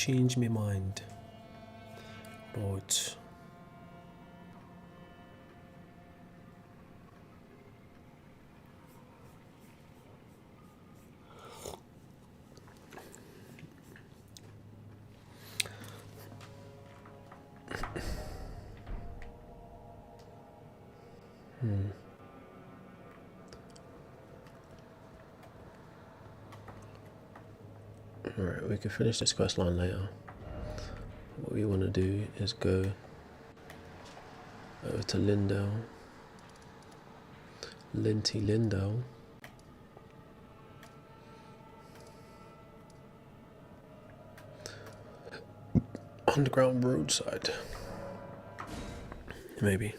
change my mind. Right. Alright, we can finish this quest line later. What we want to do is go over to Lindell. Linty Lindell. Underground roadside. Maybe.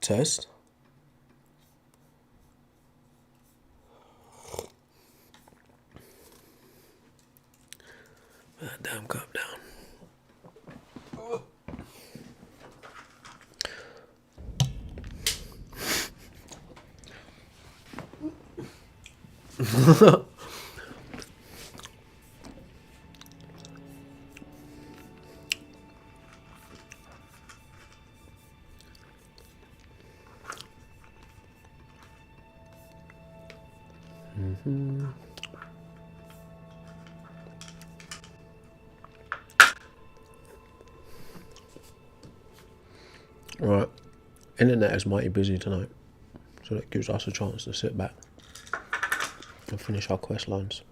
Test. Put that damn cup down. Right, internet is mighty busy tonight, so that gives us a chance to sit back and finish our quest lines.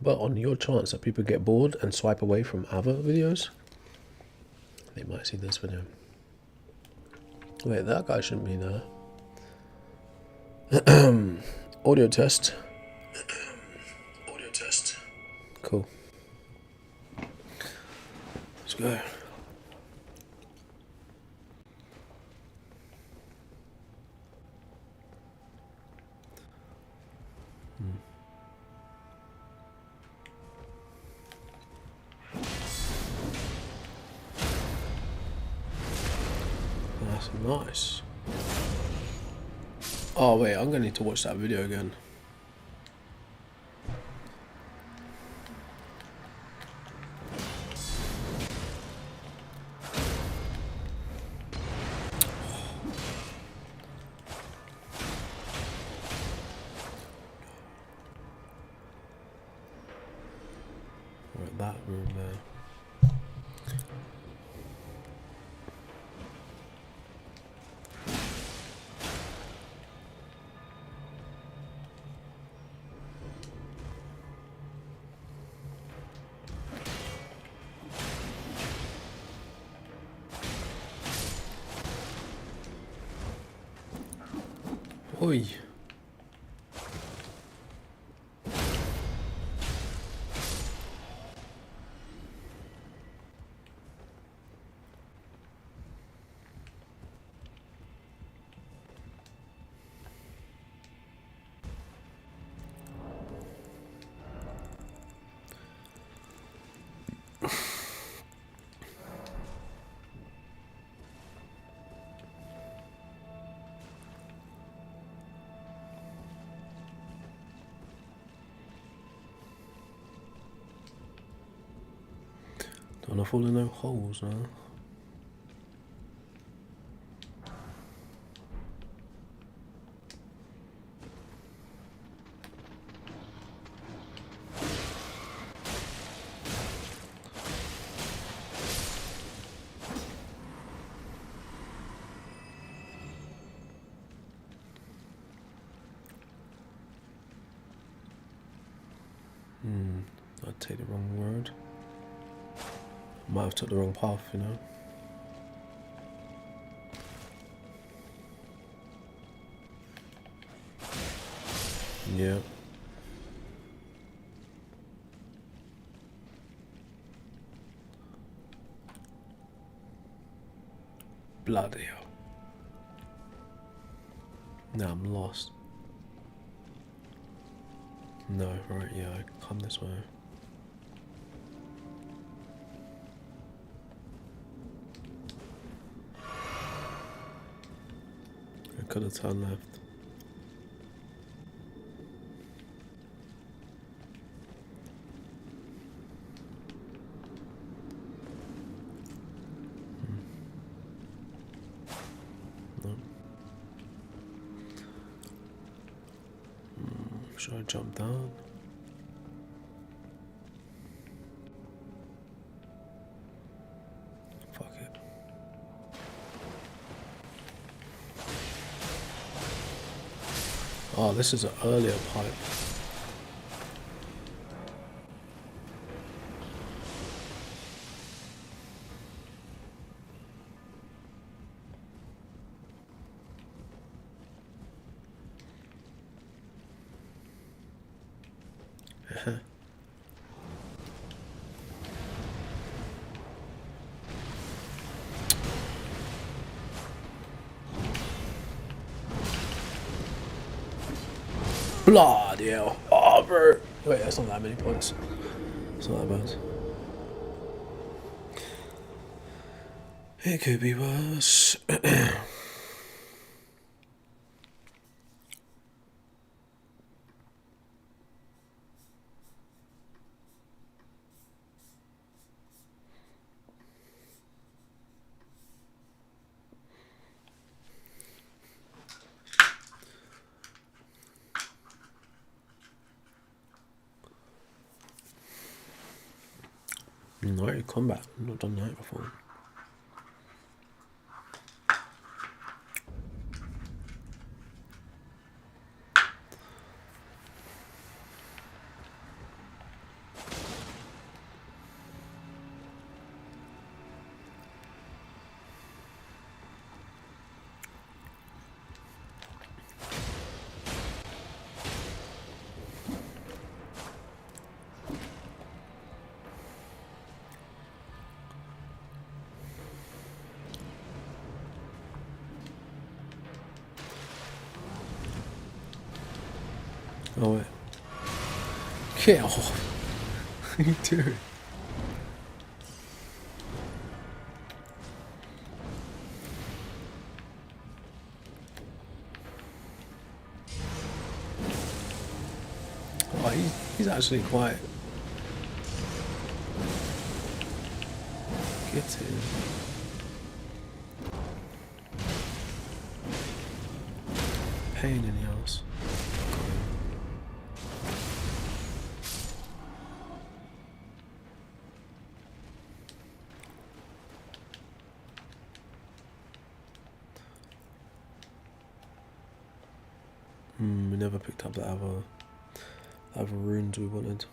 But on your chance that people get bored and swipe away from other videos, they might see this video. Wait, that guy shouldn't be there. Audio test. Audio test. Cool. Let's go. That's nice. Oh wait, I'm gonna need to watch that video again. Right, that room there. Oi. Don't wanna fall in no holes now. I'd take the wrong road. Might have took the wrong path, you know. Yeah. Bloody hell. Now I'm lost. No, right, yeah, I come this way. I could have turned left. No. Should I jump down? Fuck it. Oh, this is an earlier pipe. Bloody hell. Oh, bro. Wait, that's not that many points. It's not that bad. It could be worse. Night combat. I've not done night before. Oh wait. Get off. What are you doing? Oh, he's actually quite getting. Pain in the ass. We never picked up the other runes we wanted.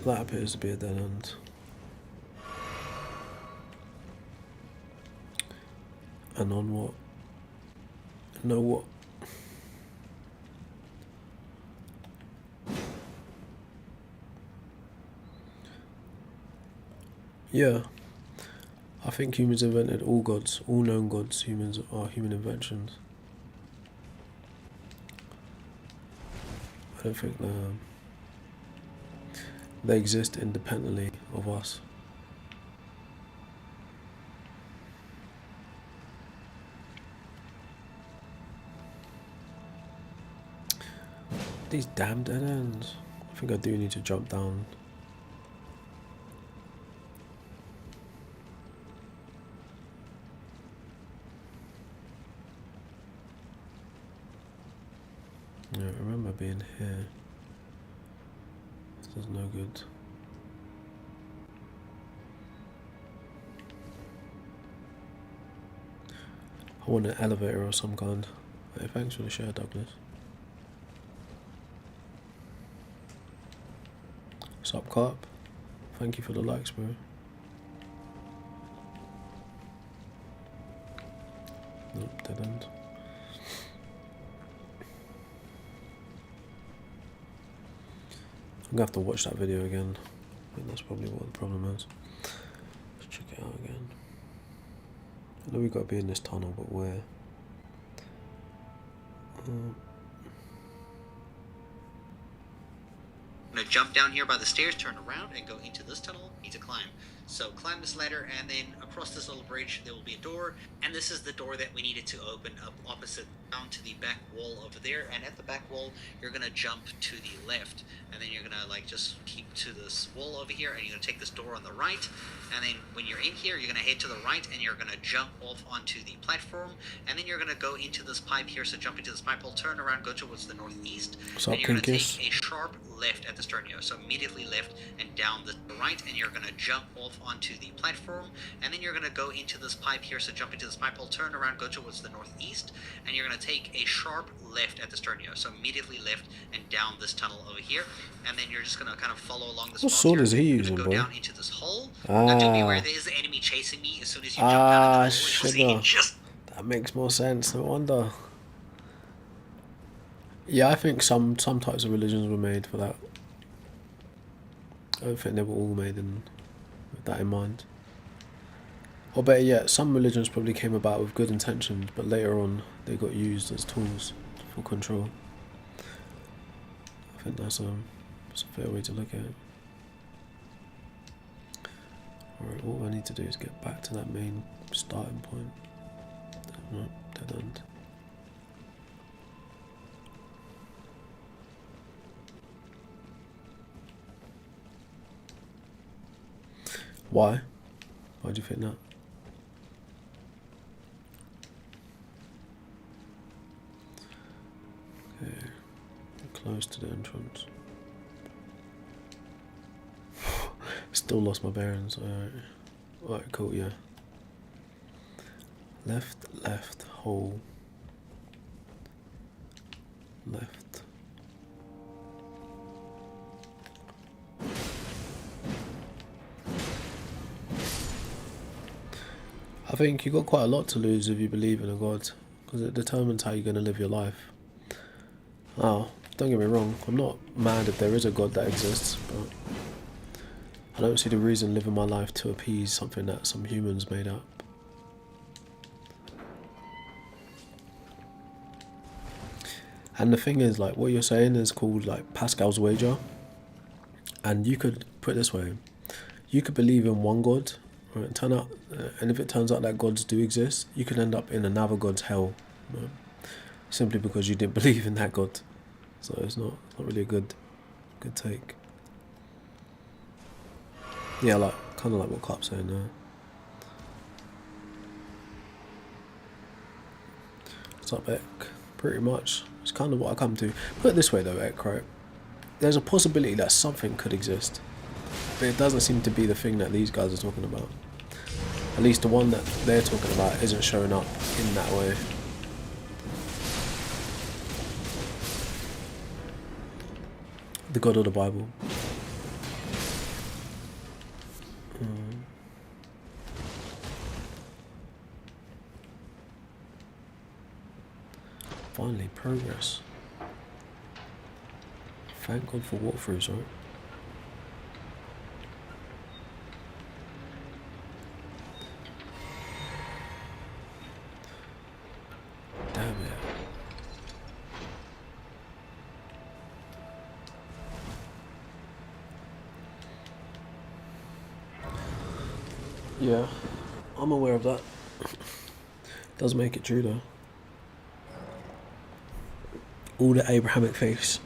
That appears to be a dead end. And on what? No what? Yeah. I think humans invented all gods, all known gods. Humans are human inventions. I don't think they exist independently of us. These damn dead ends. I think I do need to jump down. Yeah, I remember being here. This is no good. I want an elevator of some kind. Hey, thanks for the share, Douglas. Sup, Carp? Thank you for the likes, bro. Nope, dead end. I'm gonna have to watch that video again. I think that's probably what the problem is. Let's check it out again. I know we gotta be in this tunnel, but where? I'm gonna jump down here by the stairs, turn around, and go into this tunnel. Need to climb. So climb this ladder, and then across this little bridge there will be a door, and this is the door that we needed to open up opposite down to the back wall over there. And at the back wall, you're gonna jump to the left, and then you're gonna like just keep to this wall over here, and you're gonna take this door on the right. And then when you're in here, you're gonna head to the right, and you're gonna jump off onto the platform, and then you're gonna go into this pipe here. So jump into this pipe hole, turn around, go towards the northeast, and you're gonna take a sharp left at the stern here. So immediately left and down the right, and you're gonna jump off onto the platform, and then you're gonna go into this pipe here. So jump into this pipe hole, turn around, go towards the northeast, and you're gonna take a sharp left at the stern here. So immediately left and down this tunnel over here, and then you're just gonna kind of follow along this. What sword is he using, go bro? Down into this hole. Now do beware, there is the enemy chasing me. As soon as you jump down into the hole, just... That makes more sense. No wonder. Yeah, I think some types of religions were made for that. I don't think they were all made with that in mind. Or better yet, some religions probably came about with good intentions, but later on they got used as tools for control. I think that's a fair way to look at it. Alright, all I need to do is get back to that main starting point. No, dead end. Why? Why do you think that? Okay, close to the entrance. Still lost my bearings. Alright, cool, yeah. Left, hole. Left. I think you've got quite a lot to lose if you believe in a God, because it determines how you're going to live your life. Oh, don't get me wrong, I'm not mad if there is a God that exists, but I don't see the reason living my life to appease something that some humans made up. And the thing is, like, what you're saying is called, like, Pascal's wager. And you could put it this way. You could believe in one God, right, and if it turns out that gods do exist, you could end up in another god's hell, right, simply because you didn't believe in that God. So it's not really a good take. Yeah, like, kind of like what Carp's saying there. What's up, Ek? Pretty much. It's kind of what I come to. Put it this way though, Ek, right? There's a possibility that something could exist, but it doesn't seem to be the thing that these guys are talking about. At least the one that they're talking about isn't showing up in that way. The God of the Bible. Finally, progress. Thank God for walkthroughs, right? Damn it. Yeah, I'm aware of that. Does make it true though. All the Abrahamic faiths.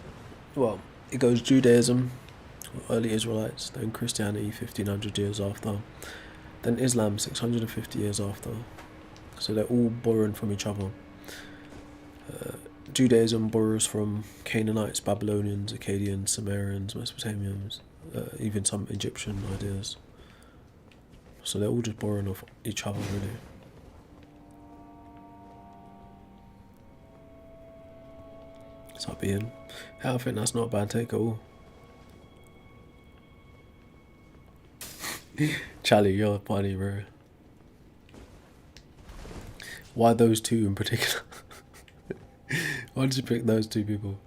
Well, it goes Judaism, early Israelites, then Christianity 1500 years after, then Islam 650 years after. So they're all borrowing from each other. Judaism borrows from Canaanites, Babylonians, Akkadians, Sumerians, Mesopotamians, even some Egyptian ideas. So they're all just borrowing off each other, really. Stop being. I think that's not a bad take at all. Charlie, you're funny, bro. Why those two in particular? Why did you pick those two people?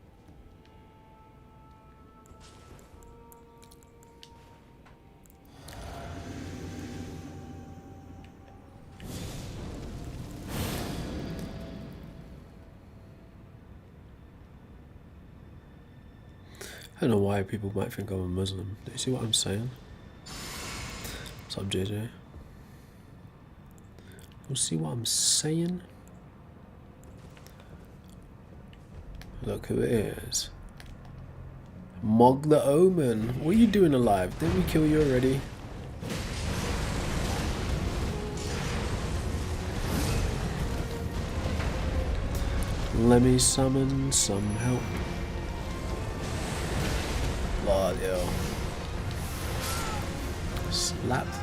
I don't know why people might think I'm a Muslim. Do you see what I'm saying? What's up, JJ? You see what I'm saying? Look who it is. Mog the Omen. What are you doing alive? Didn't we kill you already? Let me summon some help. Blood, yo. Slapped.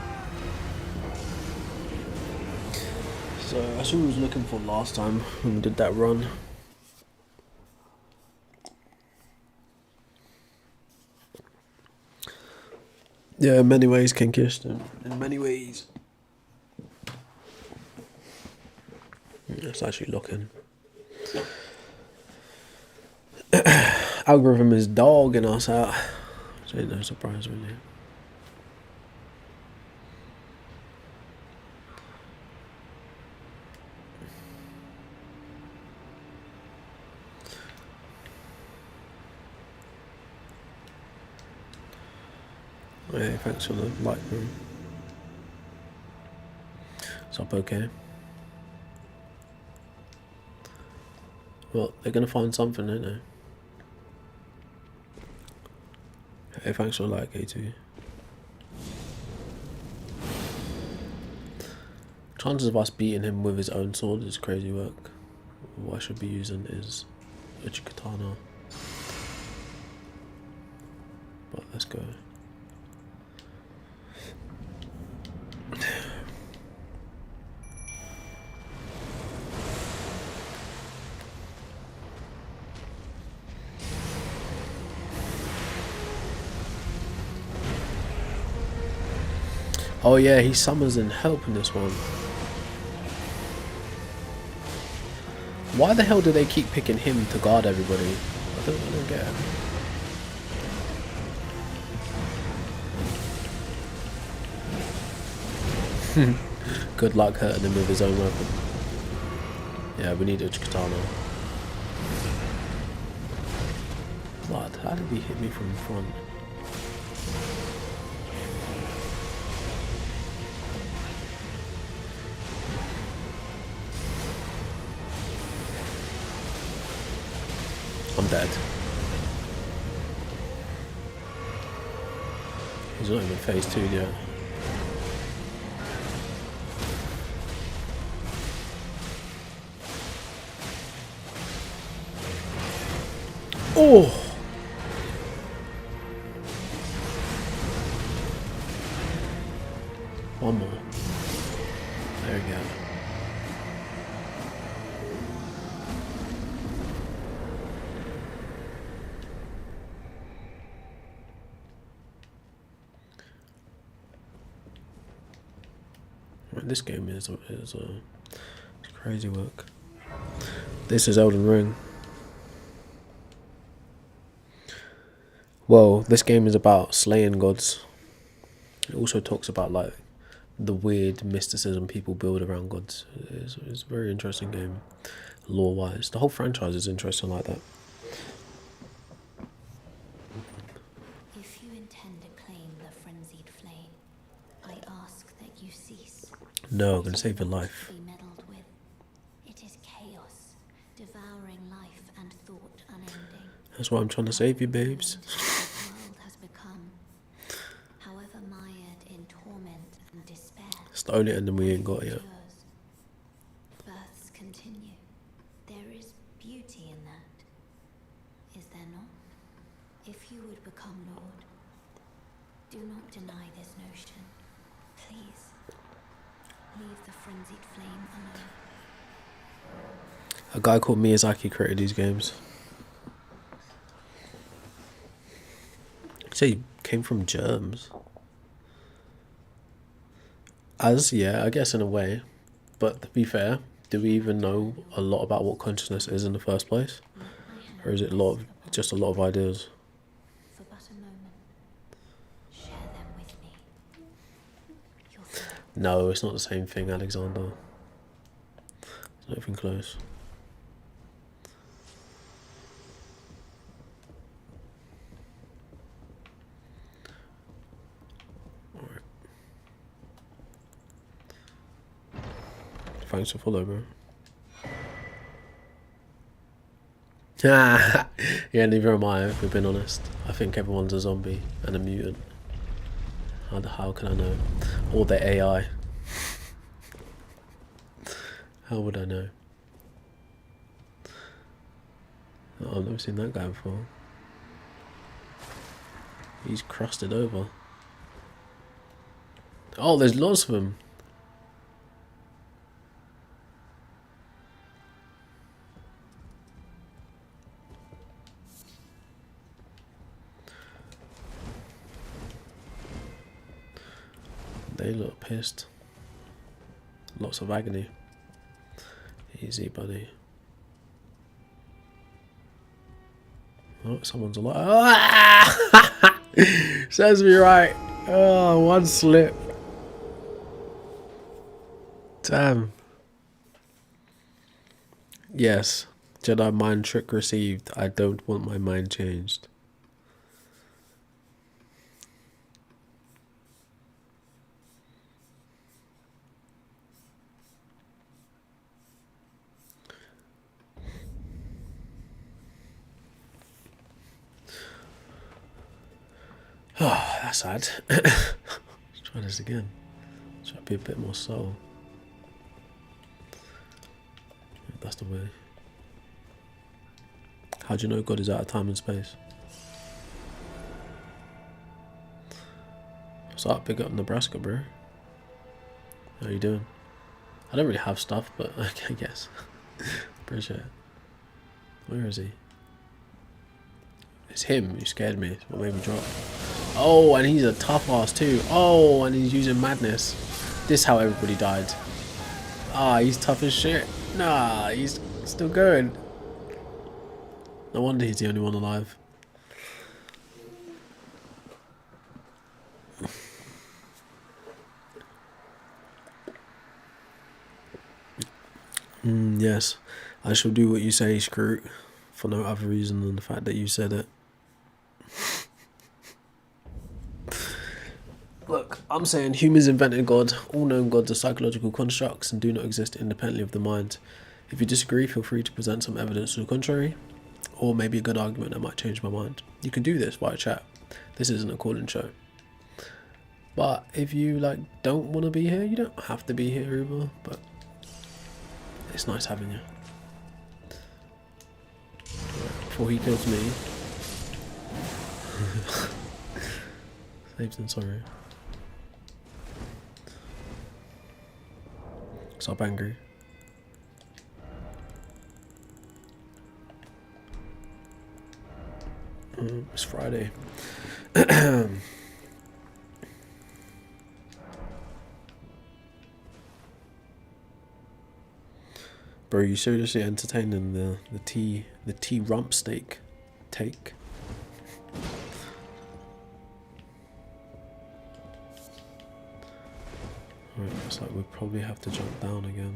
So that's what I was looking for last time when we did that run. Yeah, in many ways, King Kirsten. In many ways. It's actually looking. Algorithm is dogging us out. Which ain't no surprise, really. Hey, thanks for the like, bro. What's up, okay? Well, they're gonna find something, ain't they? Hey, thanks for the like, A2. Chances of us beating him with his own sword is crazy work. What I should be using is a katana. But let's go. Oh yeah, he summons in help in this one. Why the hell do they keep picking him to guard everybody? I don't get it. Good luck hurting him with his own weapon. Yeah, we need a katana. What? How did he hit me from front? I'm dead. He's not even phase 2 yet. Oh! One more. There we go. This game is crazy work. This is Elden Ring. Well, this game is about slaying gods. It also talks about like the weird mysticism people build around gods. It's a very interesting game, lore-wise. The whole franchise is interesting like that. If you intend to claim the frenzied flame, I ask that you cease. No, I'm gonna save your life. Be meddled with. It is chaos, devouring life and thought unending. That's why I'm trying to save you, babes. The world has become, however mired in torment and despair. It's the only ending we ain't got yet. Births continue. There is beauty in that. not deny this notion. Please, leave the frenzied flame alone. A guy called Miyazaki created these games. So he came from germs. Yeah, I guess in a way. But to be fair, do we even know a lot about what consciousness is in the first place? Or is it just a lot of ideas? For but a moment, share them with me. Your thoughts. No, it's not the same thing, Alexander. It's not even close. Alright. Thanks for follow, bro. Yeah, neither am I, if we've been honest. I think everyone's a zombie and a mutant. How can I know? Or they're AI. How would I know? Oh, I've never seen that guy before. He's crusted over. Oh, there's lots of them. They look pissed. Lots of agony. Easy, buddy. Oh, someone's alive. Ah! Serves me right. Oh, one slip. Damn. Yes. Jedi mind trick received. I don't want my mind changed. Oh, that's sad. Let's try this again. Try to be a bit more subtle. That's the way. How do you know God is out of time and space? What's up? Big up Nebraska, bro. How you doing? I don't really have stuff, but I guess. Appreciate it. Where is he? It's him who scared me. What made me drop? Oh, and he's a tough ass too. Oh, and he's using madness. This is how everybody died. Ah, he's tough as shit. Nah, he's still going. No wonder he's the only one alive. Yes, I shall do what you say, Scroot, for no other reason than the fact that you said it. Look, I'm saying humans invented God. All known gods are psychological constructs and do not exist independently of the mind. If you disagree, feel free to present some evidence to the contrary, or maybe a good argument that might change my mind. You can do this via chat. This isn't a call-in show. But if you don't want to be here, you don't have to be here either. But it's nice having you. Before he kills me. Saves and sorry. Stop angry. It's Friday. Bro, you seriously entertaining the tea rump steak take? Alright, looks like we'll probably have to jump down again.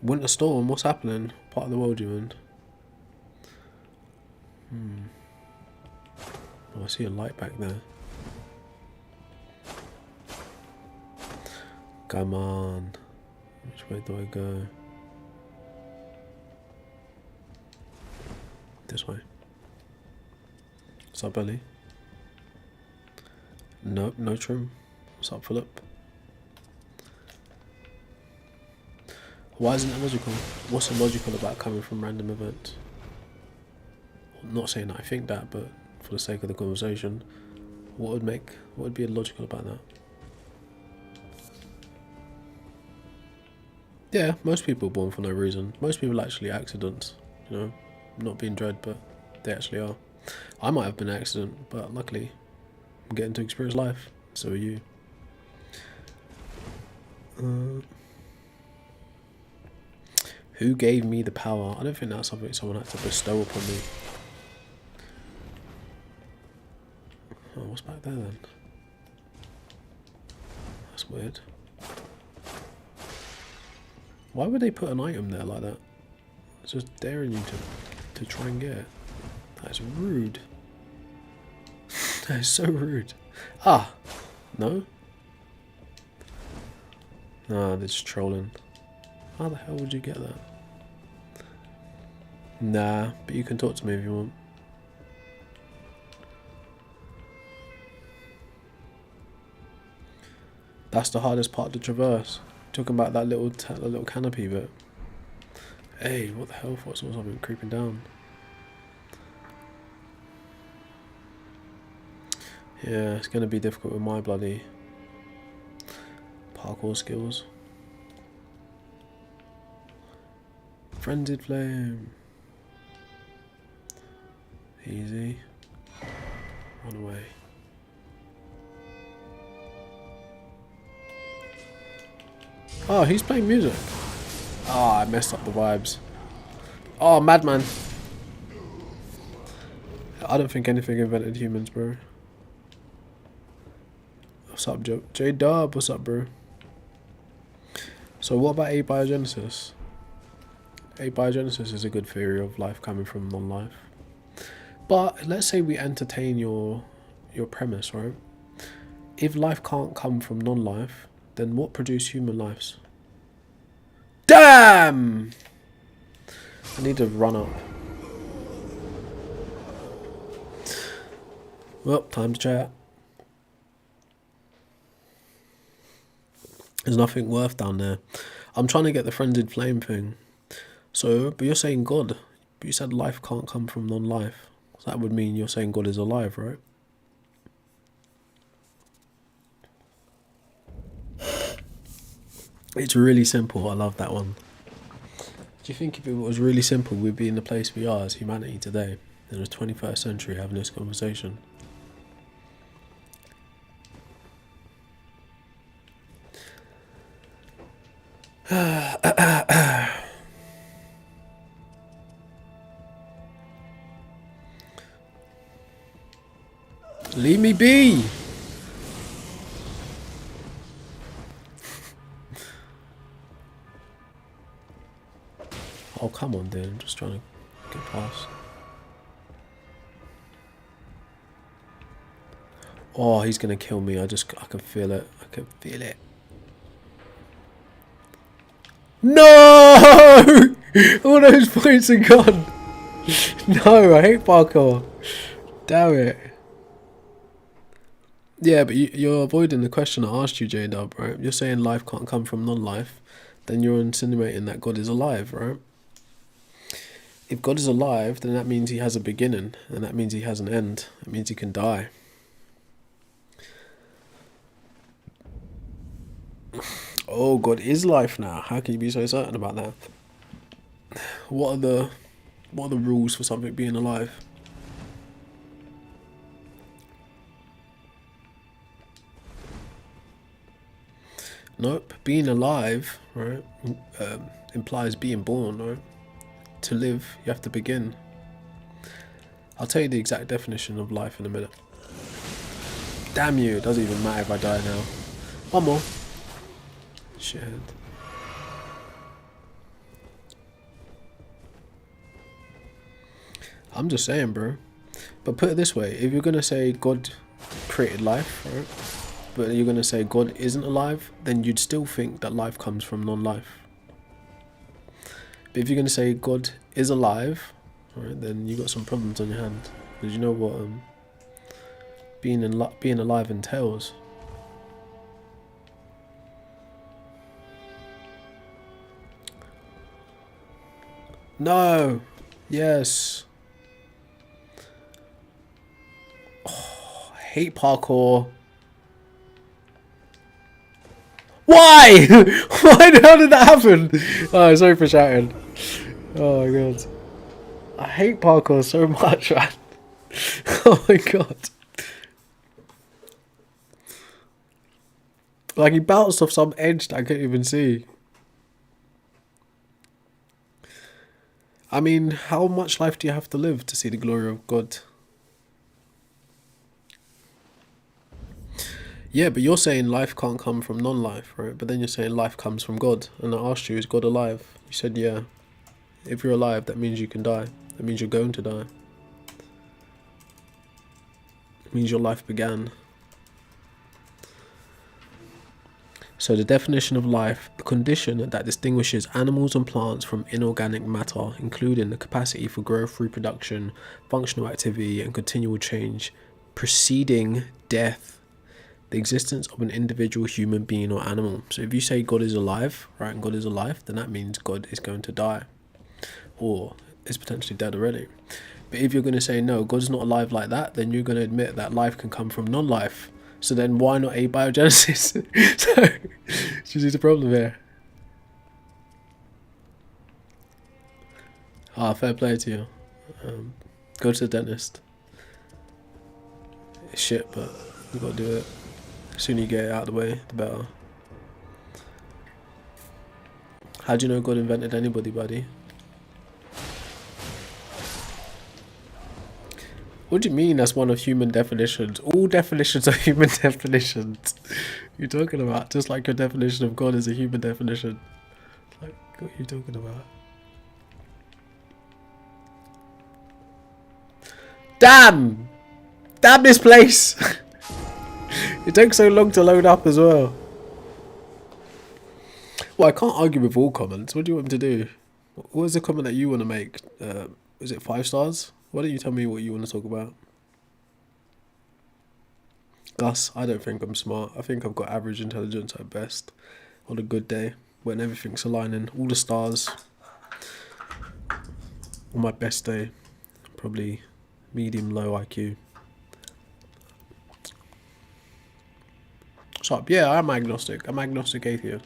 Winter storm, what's happening? Part of the world you in? Oh, I see a light back there. Come on. Which way do I go? This way. What's up, Ellie? Nope, no trim. What's up, Philip? Why isn't it logical? What's illogical about coming from random events? Not saying that I think that, but for the sake of the conversation, what would be illogical about that? Yeah, most people are born for no reason. Most people are actually accidents, you know, not being dread, but they actually are. I might have been an accident, but luckily I'm getting to experience life. So are you. Who gave me the power? I don't think that's something someone had to bestow upon me. Oh, what's back there then? That's weird. Why would they put an item there like that? It's just daring you to try and get it. That's rude. That is so rude. Ah! No? Nah, they're just trolling. How the hell would you get that? Nah, but you can talk to me if you want. That's the hardest part to traverse. Talking about that little canopy bit. Hey, what the hell? I thought I saw something creeping down. Yeah, it's gonna be difficult with my bloody parkour skills. Frenzied flame. Easy. Run away. Oh, he's playing music. Oh, I messed up the vibes. Oh, madman. I don't think anything invented humans, bro. What's up, J-Dub? What's up, bro? So what about abiogenesis? Abiogenesis is a good theory of life coming from non-life. But let's say we entertain your premise, right? If life can't come from non-life, then what produced human lives? Damn! I need to run up. Well, time to chat. There's nothing worth down there. I'm trying to get the frenzied flame thing. So, but you're saying God. But you said life can't come from non-life. So that would mean you're saying God is alive, right? It's really simple. I love that one. Do you think if it was really simple, we'd be in the place we are as humanity today, in the 21st century, having this conversation? Leave me be! Oh, come on, dude. I'm just trying to get past. Oh, he's gonna kill me. I can feel it. I can feel it. No! All those points are gone. No, I hate parkour. Damn it. Yeah, but you're avoiding the question I asked you, J-Dub, right? You're saying life can't come from non-life. Then you're insinuating that God is alive, right? If God is alive, then that means he has a beginning, and that means he has an end. It means he can die. Oh, God is life now. How can you be so certain about that? What are the rules for something being alive? Nope. Being alive, right, implies being born, right? To live, you have to begin. I'll tell you the exact definition of life in a minute. Damn you, it doesn't even matter if I die now. One more. Shithead. I'm just saying, bro. But put it this way, if you're gonna say God created life, right? But you're gonna say God isn't alive, then you'd still think that life comes from non-life. But if you're going to say God is alive, right, then you got some problems on your hand. Because you know what being alive entails. No. Yes. hate parkour. Why? Why the hell did that happen? Oh, sorry for shouting. Oh my god. I hate parkour so much, man. Oh my god. Like, he bounced off some edge that I couldn't even see. I mean, how much life do you have to live to see the glory of God? Yeah, but you're saying life can't come from non-life, right? But then you're saying life comes from God. And I asked you, is God alive? You said, yeah. If you're alive, that means you can die. That means you're going to die. It means your life began. So the definition of life, the condition that distinguishes animals and plants from inorganic matter, including the capacity for growth, reproduction, functional activity, and continual change, preceding death, the existence of an individual human being or animal. So if you say God is alive, right, and God is alive, then that means God is going to die, or is potentially dead already. But if you're going to say no, God's not alive like that, then you're going to admit that life can come from non-life. So then why not abiogenesis? So, you see the problem here? Ah, fair play to you. Go to the dentist. It's shit, but you got to do it. The sooner you get it out of the way, the better. How do you know God invented anybody, buddy? What do you mean that's one of human definitions? All definitions are human definitions. You're talking about just like your definition of God is a human definition. Like, what are you talking about? Damn! Damn this place! It takes so long to load up as well. Well, I can't argue with all comments. What do you want me to do? What was the comment that you want to make? Is it 5 stars? Why don't you tell me what you want to talk about? Gus, I don't think I'm smart. I think I've got average intelligence at best. On a good day, when everything's aligning, all the stars. On my best day, probably medium low IQ. What's up? Yeah, I'm agnostic. I'm agnostic atheist.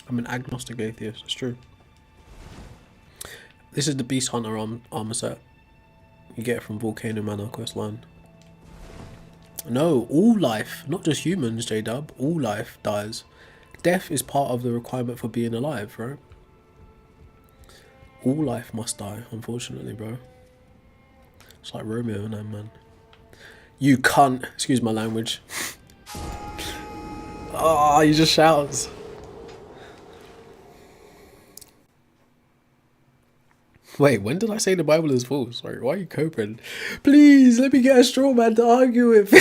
I'm an agnostic atheist. It's true. This is the Beast Hunter armor set. You get it from Volcano Manor questline. No, all life, not just humans, J-Dub, all life dies. Death is part of the requirement for being alive, right? All life must die, unfortunately, bro. It's like Romeo and that, man. You cunt. Excuse my language. Oh, he just shouts. Wait, when did I say the Bible is false? Sorry, why are you coping? Please, let me get a straw man to argue with.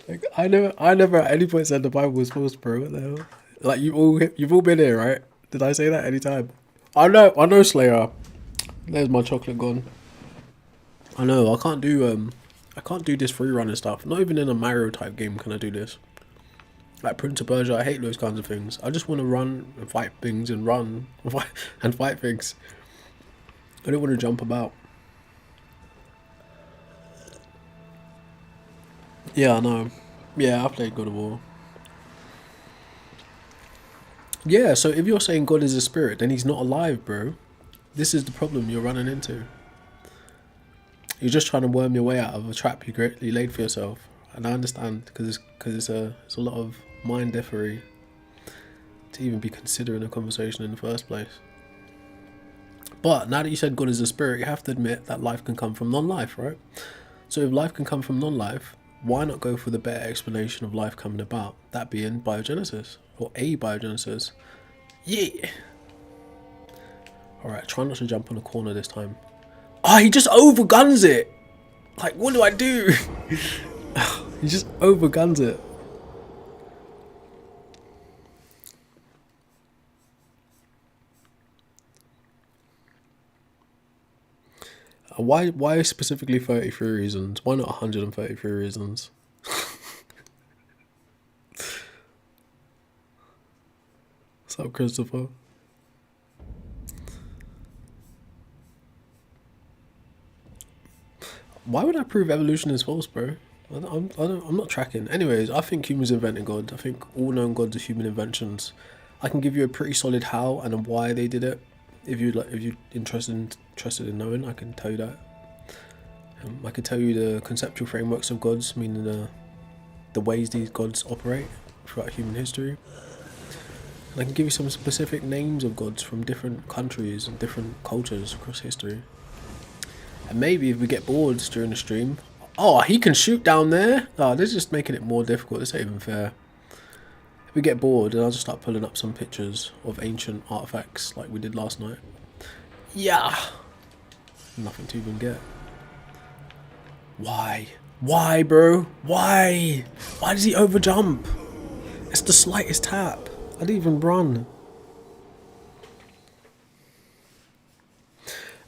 Like, I never at any point said the Bible was false, bro. What the hell? Like, you've all been here, right? Did I say that any time? I know, Slayer. There's my chocolate gone. I know, I can't do this free running stuff. Not even in a Mario type game can I do this. Like Prince of Persia, I hate those kinds of things. I just want to run and fight things and run and fight things. I don't want to jump about. Yeah, I know. Yeah, I played God of War. Yeah, so if you're saying God is a spirit, then he's not alive, bro. This is the problem you're running into. You're just trying to worm your way out of a trap you greatly laid for yourself. And I understand, because it's a lot of mind effery to even be considering a conversation in the first place. But now that you said God is a spirit, you have to admit that life can come from non-life, right? So if life can come from non-life, why not go for the better explanation of life coming about? That being biogenesis, or abiogenesis. Yeah! Alright, try not to jump on a corner this time. Oh, he just overguns it! Like, what do I do? He just overguns it. Why specifically 33 reasons? Why not 133 reasons? What's up, Christopher? Why would I prove evolution is false, bro? I'm not tracking. Anyways, I think humans invented God. I think all known gods are human inventions. I can give you a pretty solid how and a why they did it. If you're interested in knowing, I can tell you that. I can tell you the conceptual frameworks of gods, meaning the ways these gods operate throughout human history. And I can give you some specific names of gods from different countries and different cultures across history. And maybe if we get bored during the stream, oh, he can shoot down there. Oh, this is just making it more difficult. This ain't even fair. If we get bored, then I'll just start pulling up some pictures of ancient artifacts like we did last night. Yeah. Nothing to even get. Why? Why, bro? Why? Why does he overjump? It's the slightest tap. I didn't even run.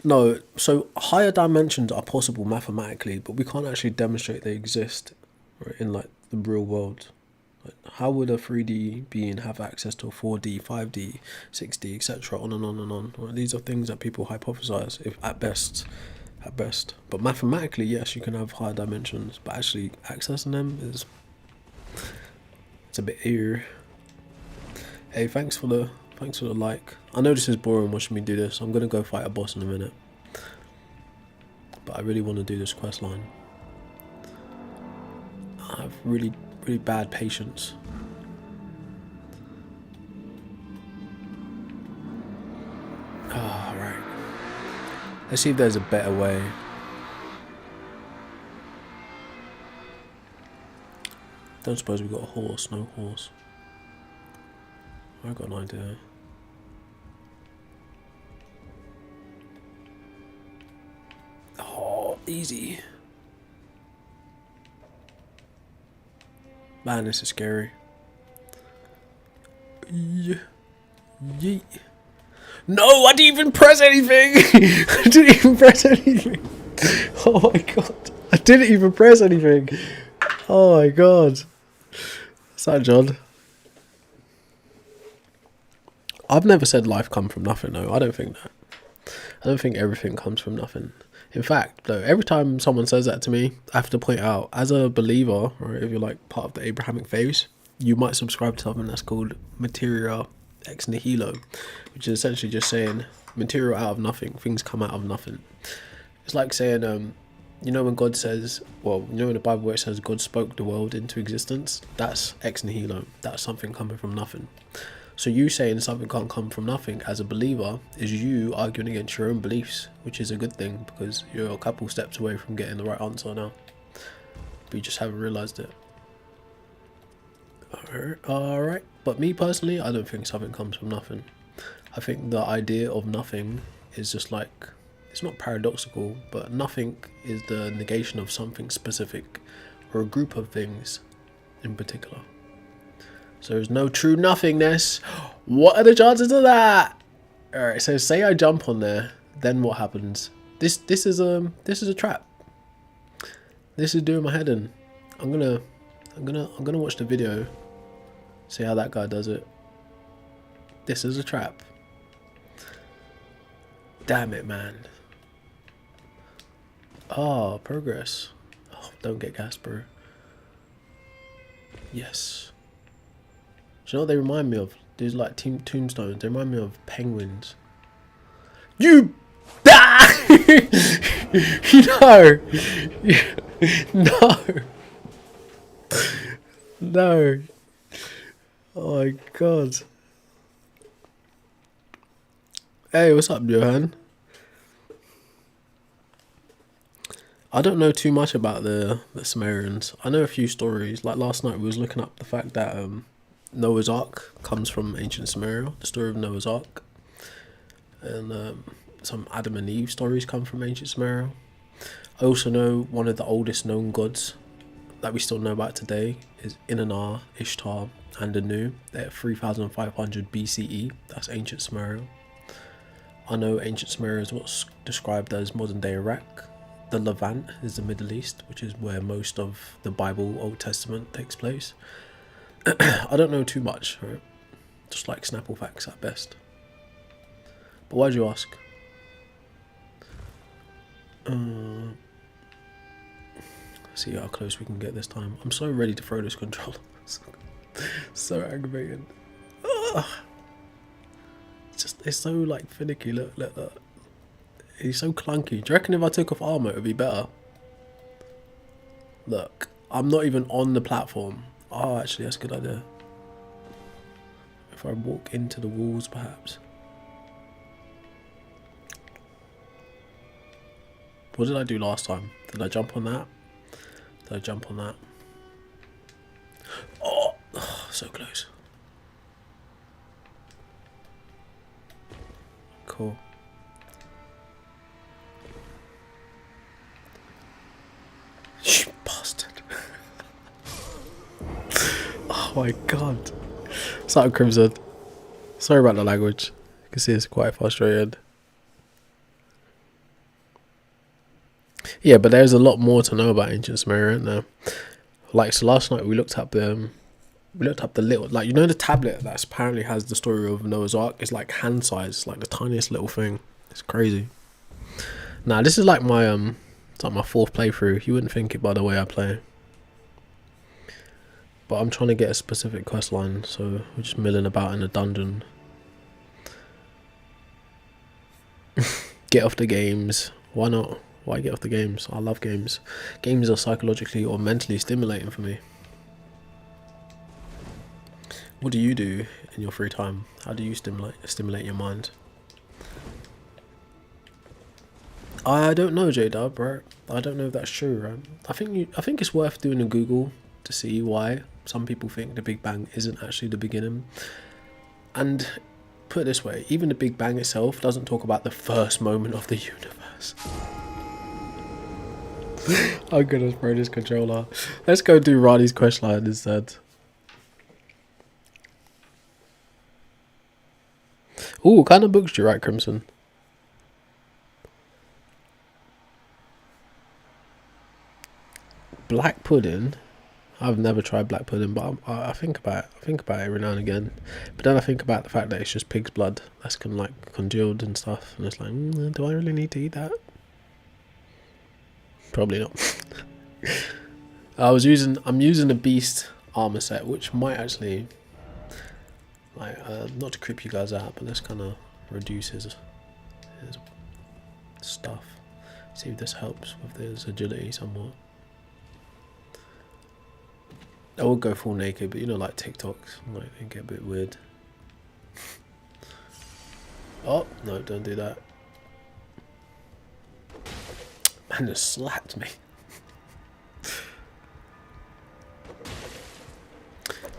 No, so higher dimensions are possible mathematically, but we can't actually demonstrate they exist, right, in like the real world. Like, how would a 3D being have access to a 4D, 5D, 6D, etc. on and on and on? Right, these are things that people hypothesize, if at best. But mathematically, yes, you can have higher dimensions, but actually accessing them is it's a bit ear. Hey, thanks for the like. I know this is boring watching me do this. I'm gonna go fight a boss in a minute, but I really want to do this quest line. I have really bad patience. Right. Let's see if there's a better way. Don't suppose we've got a horse. No horse. I've got an idea. Oh, easy. Man, this is scary. Yeet. No, I didn't even press anything! I didn't even press anything! Oh my god. I didn't even press anything! Oh my god. What's that, John? I've never said life come from nothing, though. I don't think that. I don't think everything comes from nothing. In fact, though, every time someone says that to me, I have to point out, as a believer, or if you're like part of the Abrahamic faith, you might subscribe to something that's called materia ex nihilo, which is essentially just saying material out of nothing, things come out of nothing. It's like saying, you know when God says, well, you know in the Bible where it says God spoke the world into existence, that's ex nihilo, that's something coming from nothing. So you saying something can't come from nothing as a believer is you arguing against your own beliefs, which is a good thing because you're a couple steps away from getting the right answer now, but you just haven't realised it. Alright, but me personally, I don't think something comes from nothing. I think the idea of nothing is just like, it's not paradoxical, but nothing is the negation of something specific or a group of things in particular. So there's no true nothingness. What are the chances of that? Alright, so say I jump on there, then what happens? This is a trap. This is doing my head in. I'm gonna watch the video, see how that guy does it. This is a trap. Damn it, man. Oh, progress. Oh, don't get gas, bro. Yes. Do you know what they remind me of? These like tombstones. They remind me of penguins. You. No. No. No. Oh my god. Hey, what's up, Johan? I don't know too much about the Sumerians. I know a few stories. Like last night we was looking up the fact that Noah's Ark comes from ancient Sumeria, the story of Noah's Ark. And some Adam and Eve stories come from ancient Sumeria. I also know one of the oldest known gods that we still know about today is Inanna, Ishtar, and Anu. They're at 3500 BCE, that's ancient Sumeria. I know ancient Sumeria is what's described as modern day Iraq. The Levant is the Middle East, which is where most of the Bible Old Testament takes place. I don't know too much, right? Just like Snapple facts at best. But why'd you ask? See how close we can get this time. I'm so ready to throw this controller. So aggravating. Ugh. It's so like finicky. Look, look. He's so clunky. Do you reckon if I took off armor it would be better? Look, I'm not even on the platform. Oh, actually that's a good idea. If I walk into the walls perhaps. What did I do last time? Did I jump on that? Did I jump on that? Oh, so close. Cool. You bastard. Oh my god. Something Crimson. Sorry about the language. You can see it's quite frustrated. Yeah, but there's a lot more to know about ancient Sumeria, isn't there? Like, so last night we looked up the little, like, you know, the tablet that apparently has the story of Noah's Ark. It's like hand size, it's like the tiniest little thing. It's crazy. Now this is like my it's like my 4th playthrough. You wouldn't think it by the way I play, but I'm trying to get a specific quest line, so we're just milling about in a dungeon. Get off the games. Why not? Why get off the games? I love games. Games are psychologically or mentally stimulating for me. What do you do in your free time? How do you stimulate your mind? I don't know, J-Dub, right? I don't know if that's true, right? I think it's worth doing a Google to see why some people think the Big Bang isn't actually the beginning. And put it this way, even the Big Bang itself doesn't talk about the first moment of the universe. I'm gonna throw this controller. Let's go do Rani's questline instead. Ooh, what kind of books do you write, Crimson? Black pudding? I've never tried black pudding, but I think about it. I think about it every now and again. But then I think about the fact that it's just pig's blood that's congealed and stuff, and it's like, do I really need to eat that? Probably not. I'm using a beast armor set, which might actually, like, not to creep you guys out, but this kind of reduces his stuff. See if this helps with his agility somewhat. I would go full naked, but you know, like TikToks, like, they get a bit weird. Oh no, don't do that. Man just slapped me.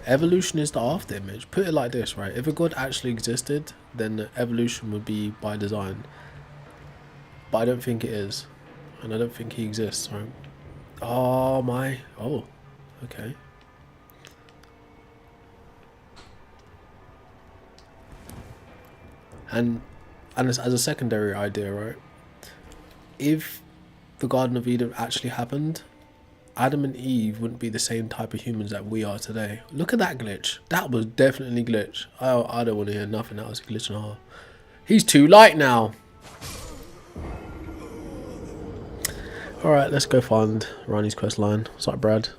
Evolution is the after image. Put it like this, right? If a god actually existed, then evolution would be by design. But I don't think it is. And I don't think he exists, right? Oh my. Oh, okay. And as a secondary idea, right? If the Garden of Eden actually happened, Adam and Eve wouldn't be the same type of humans that we are today. Look at that glitch. That was definitely glitch. I don't want to hear nothing. That was a glitch and a half. He's too light now. Alright, let's go find Rani's quest line. What's up, Brad?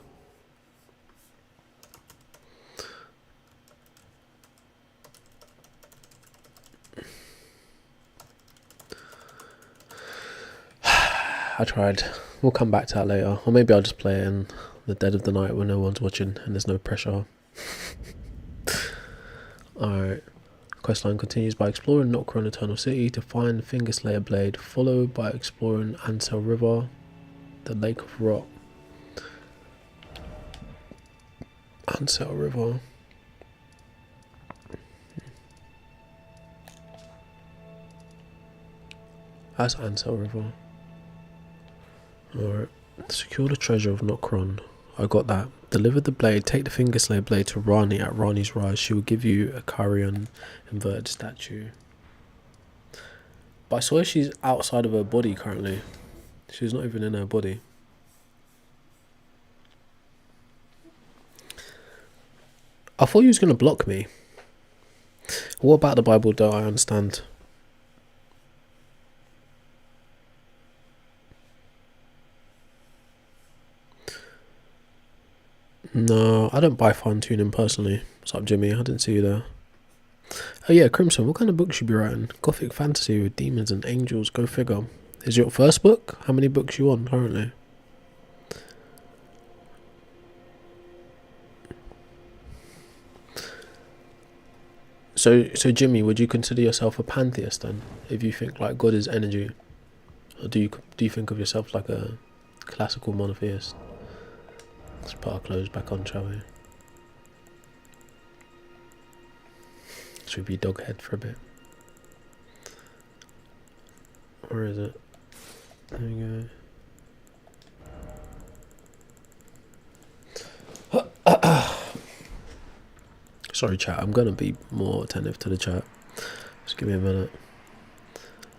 I tried. We'll come back to that later. Or maybe I'll just play it in the dead of the night when no one's watching and there's no pressure. Alright. Questline continues by exploring Nokron Eternal City to find Fingerslayer Blade, followed by exploring Ansel River, the Lake of Rot. Ansel River. That's Ansel River. Alright. Secure the treasure of Nokron. I got that. Deliver the blade. Take the Fingerslayer blade to Rani at Rani's Rise. She will give you a Carian inverted statue. But I swear she's outside of her body currently. She's not even in her body. I thought you was going to block me. What about the Bible don't I understand? No, I don't buy fine tuning personally. What's up, Jimmy? I didn't see you there. Oh yeah, Crimson, what kind of book should you be writing? Gothic fantasy with demons and angels, go figure. Is your first book? How many books you on currently? So Jimmy, would you consider yourself a pantheist then? If you think like God is energy, or do you think of yourself like a classical monotheist? Let's put our clothes back on, shall we? Should we be dog head for a bit? Where is it? There we go. Sorry chat, I'm gonna be more attentive to the chat. Just give me a minute.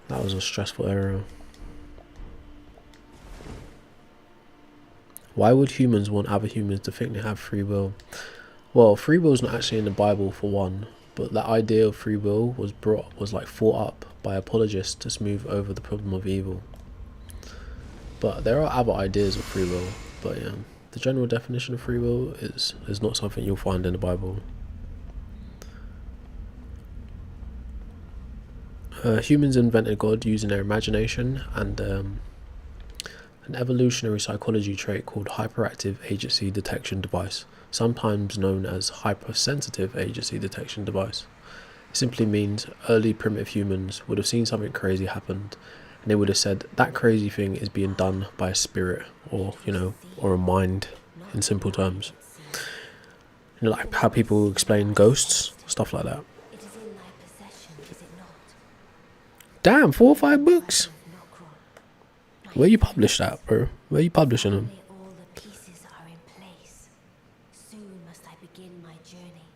That was a stressful area. Why would humans want other humans to think they have free will? Well, free will is not actually in the Bible for one, but that idea of free will was thought up by apologists to smooth over the problem of evil. But there are other ideas of free will, but yeah, the general definition of free will is not something you'll find in the Bible. Humans invented God using their imagination and an evolutionary psychology trait called hyperactive agency detection device, sometimes known as hypersensitive agency detection device. It simply means early primitive humans would have seen something crazy happen, and they would have said that crazy thing is being done by a spirit, or or a mind, in simple terms. You know, like how people explain ghosts, stuff like that. It is in thy possession, is it not? Damn, 4 or 5 books. Nokron. Where you publish that, bro? Where you publishing them? Only all the pieces are in place. Soon must I begin my journey.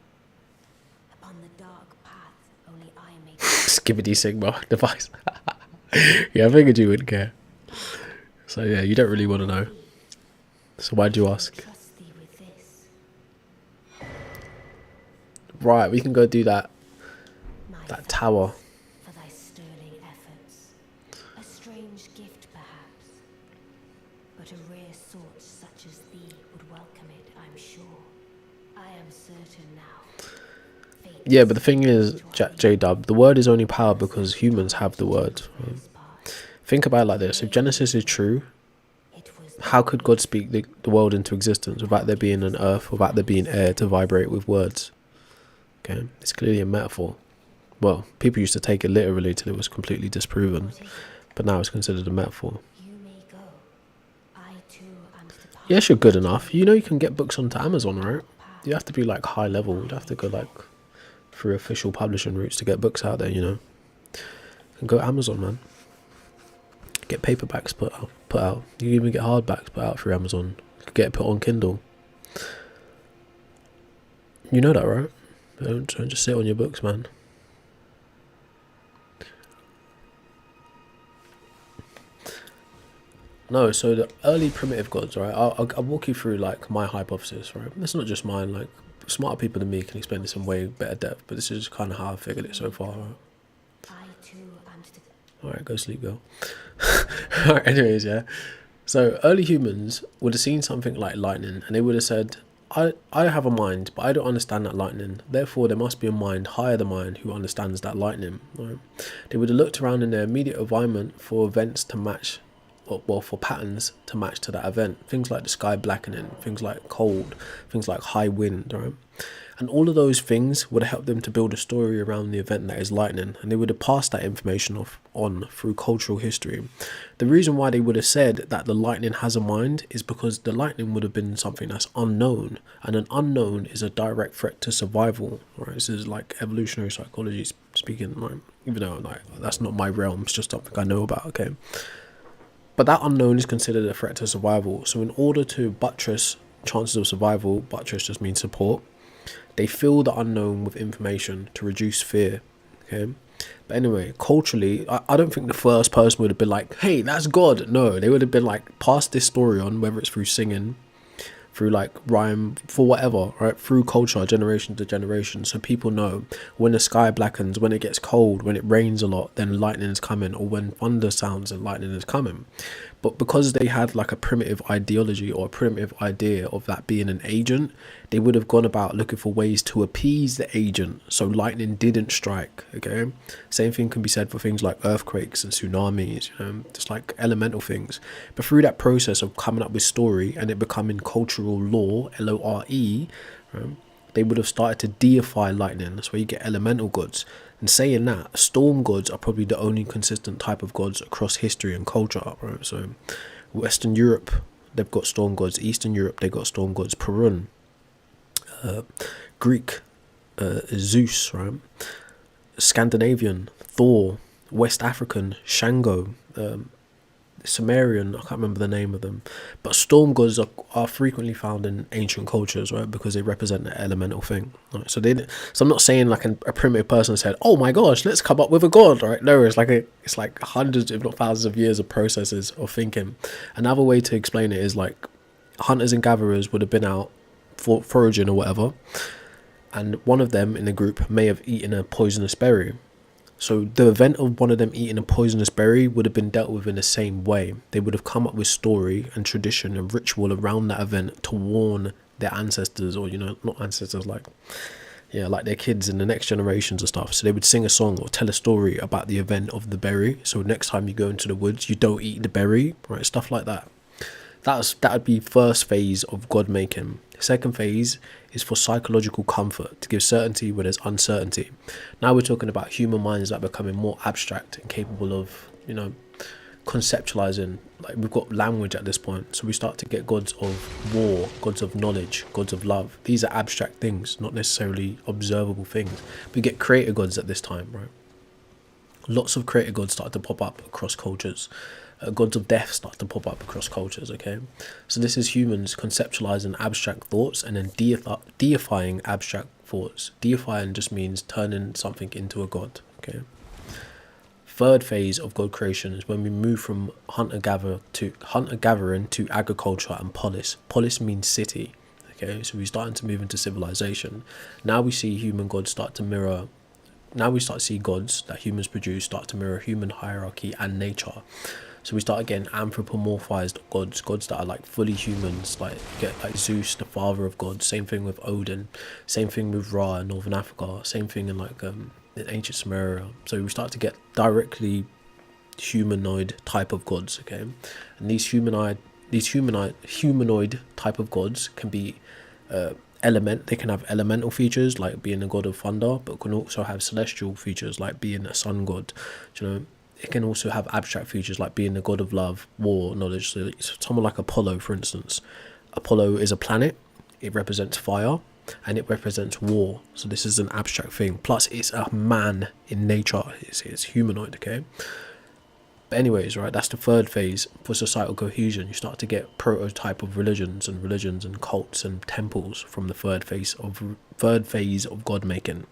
Upon the dark path, only I may Skibbity Sigma device. Yeah, I figured you wouldn't care. So yeah, you don't really want to know. So why'd you ask? trust thee with this. Right, we can go do that My tower. for thy sterling efforts. A strange gift, perhaps, but a rare sort such as thee would welcome it, I'm sure. I am certain now. Fate Yeah, but the thing is, J-Dub, the word is only power because humans have the word. Right? is part. Think about it like this. If Genesis is true, It was how could God speak the world into existence without there being an earth, without there being air to vibrate with words? Okay, it's clearly a metaphor. Well, people used to take it literally till it was completely disproven, but now it's considered a metaphor. you may go. I too am to depart. Yes, you're good enough. You know you can get books onto Amazon, right? You have to be like high level. You'd have to go like through official publishing routes to get books out there, You can go Amazon, man. Get paperbacks put out. You can even get hardbacks put out through Amazon. You could get it put on Kindle. You know that, right? Don't just sit on your books, man. No, so the early primitive gods, right? I'll walk you through like my hypothesis, right? It's not just mine. Like smarter people than me can explain this in way better depth, but this is kind of how I figured it so far. Right? I too am to All right, go sleep, girl. All right, anyways, yeah. So early humans would have seen something like lightning, and they would have said, I have a mind, but I don't understand that lightning. Therefore, there must be a mind higher than mine who understands that lightning. Right? They would have looked around in their immediate environment for events to match, well, for patterns to match to that event. Things like the sky blackening, things like cold, things like high wind, right? And all of those things would have helped them to build a story around the event that is lightning, and they would have passed that information on through cultural history. The reason why they would have said that the lightning has a mind is because the lightning would have been something that's unknown, and an unknown is a direct threat to survival. Right? This is like evolutionary psychology speaking, right? Even though like that's not my realm, it's just something I know about. Okay, but that unknown is considered a threat to survival. So in order to buttress chances of survival, buttress just means support. They fill the unknown with information to reduce fear. Okay, but anyway, culturally, I don't think the first person would have been like, "Hey, that's God." No, they would have been like, pass this story on, whether it's through singing, through like rhyme, for whatever, right? Through culture, generation to generation. So people know when the sky blackens, when it gets cold, when it rains a lot, then lightning is coming, or when thunder sounds and lightning is coming. But because they had like a primitive ideology or a primitive idea of that being an agent, they would have gone about looking for ways to appease the agent so lightning didn't strike. Okay, same thing can be said for things like earthquakes and tsunamis, just like elemental things. But through that process of coming up with story and it becoming cultural lore, LORE, they would have started to deify lightning. That's where you get elemental gods. And saying that, storm gods are probably the only consistent type of gods across history and culture, right? So Western Europe, they've got storm gods. Eastern Europe, they got storm gods. Perun, Greek, Zeus, right? Scandinavian, Thor. West African, Shango. Sumerian, I can't remember the name of them, but storm gods are frequently found in ancient cultures, right? Because they represent the elemental thing, right? So I'm not saying like a primitive person said, "Oh my gosh, let's come up with a god," right? No, it's like hundreds, if not thousands, of years of processes of thinking. Another way to explain it is like hunters and gatherers would have been out for foraging or whatever, and one of them in the group may have eaten a poisonous berry. So the event of one of them eating a poisonous berry would have been dealt with in the same way. They would have come up with story and tradition and ritual around that event to warn their ancestors, or not ancestors, like their kids and the next generations and stuff. So they would sing a song or tell a story about the event of the berry. So next time you go into the woods, you don't eat the berry, right? Stuff like that. That would be first phase of God making. Second phase is for psychological comfort, to give certainty where there's uncertainty. Now we're talking about human minds that are becoming more abstract and capable of, conceptualizing. Like, we've got language at this point, so we start to get gods of war, gods of knowledge, gods of love. These are abstract things, not necessarily observable things. We get creator gods at this time, right? Lots of creator gods start to pop up across cultures. Gods of death start to pop up across cultures, okay? So this is humans conceptualizing abstract thoughts and then deifying abstract thoughts. Deifying just means turning something into a god, okay? Third phase of god creation is when we move from hunter-gathering to agriculture and polis. Polis means city, okay? So we're starting to move into civilization. Now we see human gods start to mirror. Now we start to see gods that humans produce start to mirror human hierarchy and nature. So we start getting anthropomorphized gods that are like fully humans, like you get like Zeus, the father of gods. Same thing with Odin. Same thing with Ra in Northern Africa. Same thing in like in ancient Sumeria. So we start to get directly humanoid type of gods, okay? And these humanoid type of gods can be they can have elemental features like being a god of thunder, but can also have celestial features like being a sun god. It can also have abstract features like being the god of love, war, knowledge. So someone like Apollo, for instance. Apollo is a planet. It represents fire and it represents war. So this is an abstract thing. Plus, it's a man in nature. It's humanoid, okay? But anyways, right, that's the third phase for societal cohesion. You start to get prototype of religions and cults and temples from the third phase of God making.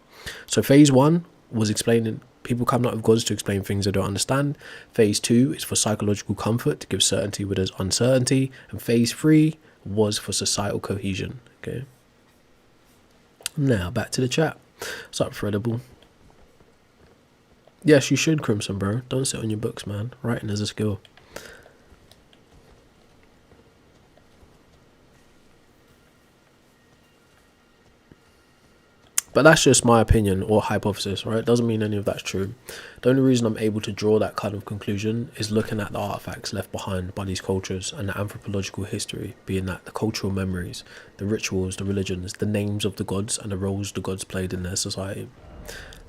So phase 1 was explaining people coming out of gods to explain things they don't understand. Phase 2 is for psychological comfort, to give certainty where there's uncertainty. And phase 3 was for societal cohesion. Okay. Now back to the chat. What's up, Fredable? Yes, you should, Crimson, bro. Don't sit on your books, man. Writing is a skill. But that's just my opinion or hypothesis, right? It doesn't mean any of that's true. The only reason I'm able to draw that kind of conclusion is looking at the artifacts left behind by these cultures and the anthropological history, being that the cultural memories, the rituals, the religions, the names of the gods, and the roles the gods played in their society.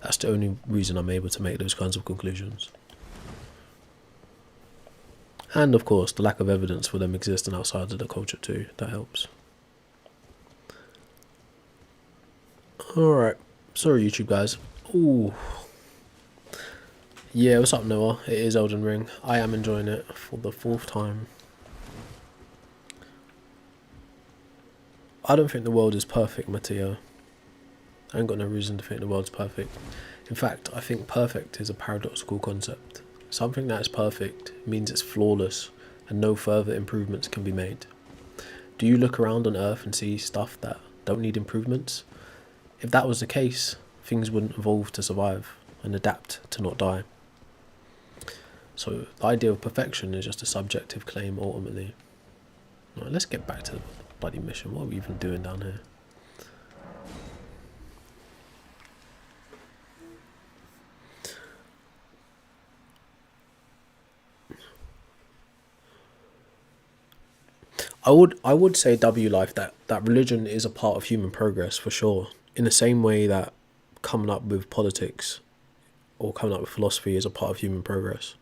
That's the only reason I'm able to make those kinds of conclusions. And of course, the lack of evidence for them existing outside of the culture too, that helps. Alright, sorry YouTube guys. Ooh. Yeah, what's up Noah? It is Elden Ring. I am enjoying it for the 4th time. I don't think the world is perfect, Matteo. I ain't got no reason to think the world's perfect. In fact, I think perfect is a paradoxical concept. Something that is perfect means it's flawless and no further improvements can be made. Do you look around on Earth and see stuff that don't need improvements? If that was the case, things wouldn't evolve to survive and adapt to not die. So the idea of perfection is just a subjective claim ultimately. Right, let's get back to the bloody mission. What are we even doing down here? I would say W Life that religion is a part of human progress for sure. In the same way that coming up with politics or coming up with philosophy is a part of human progress.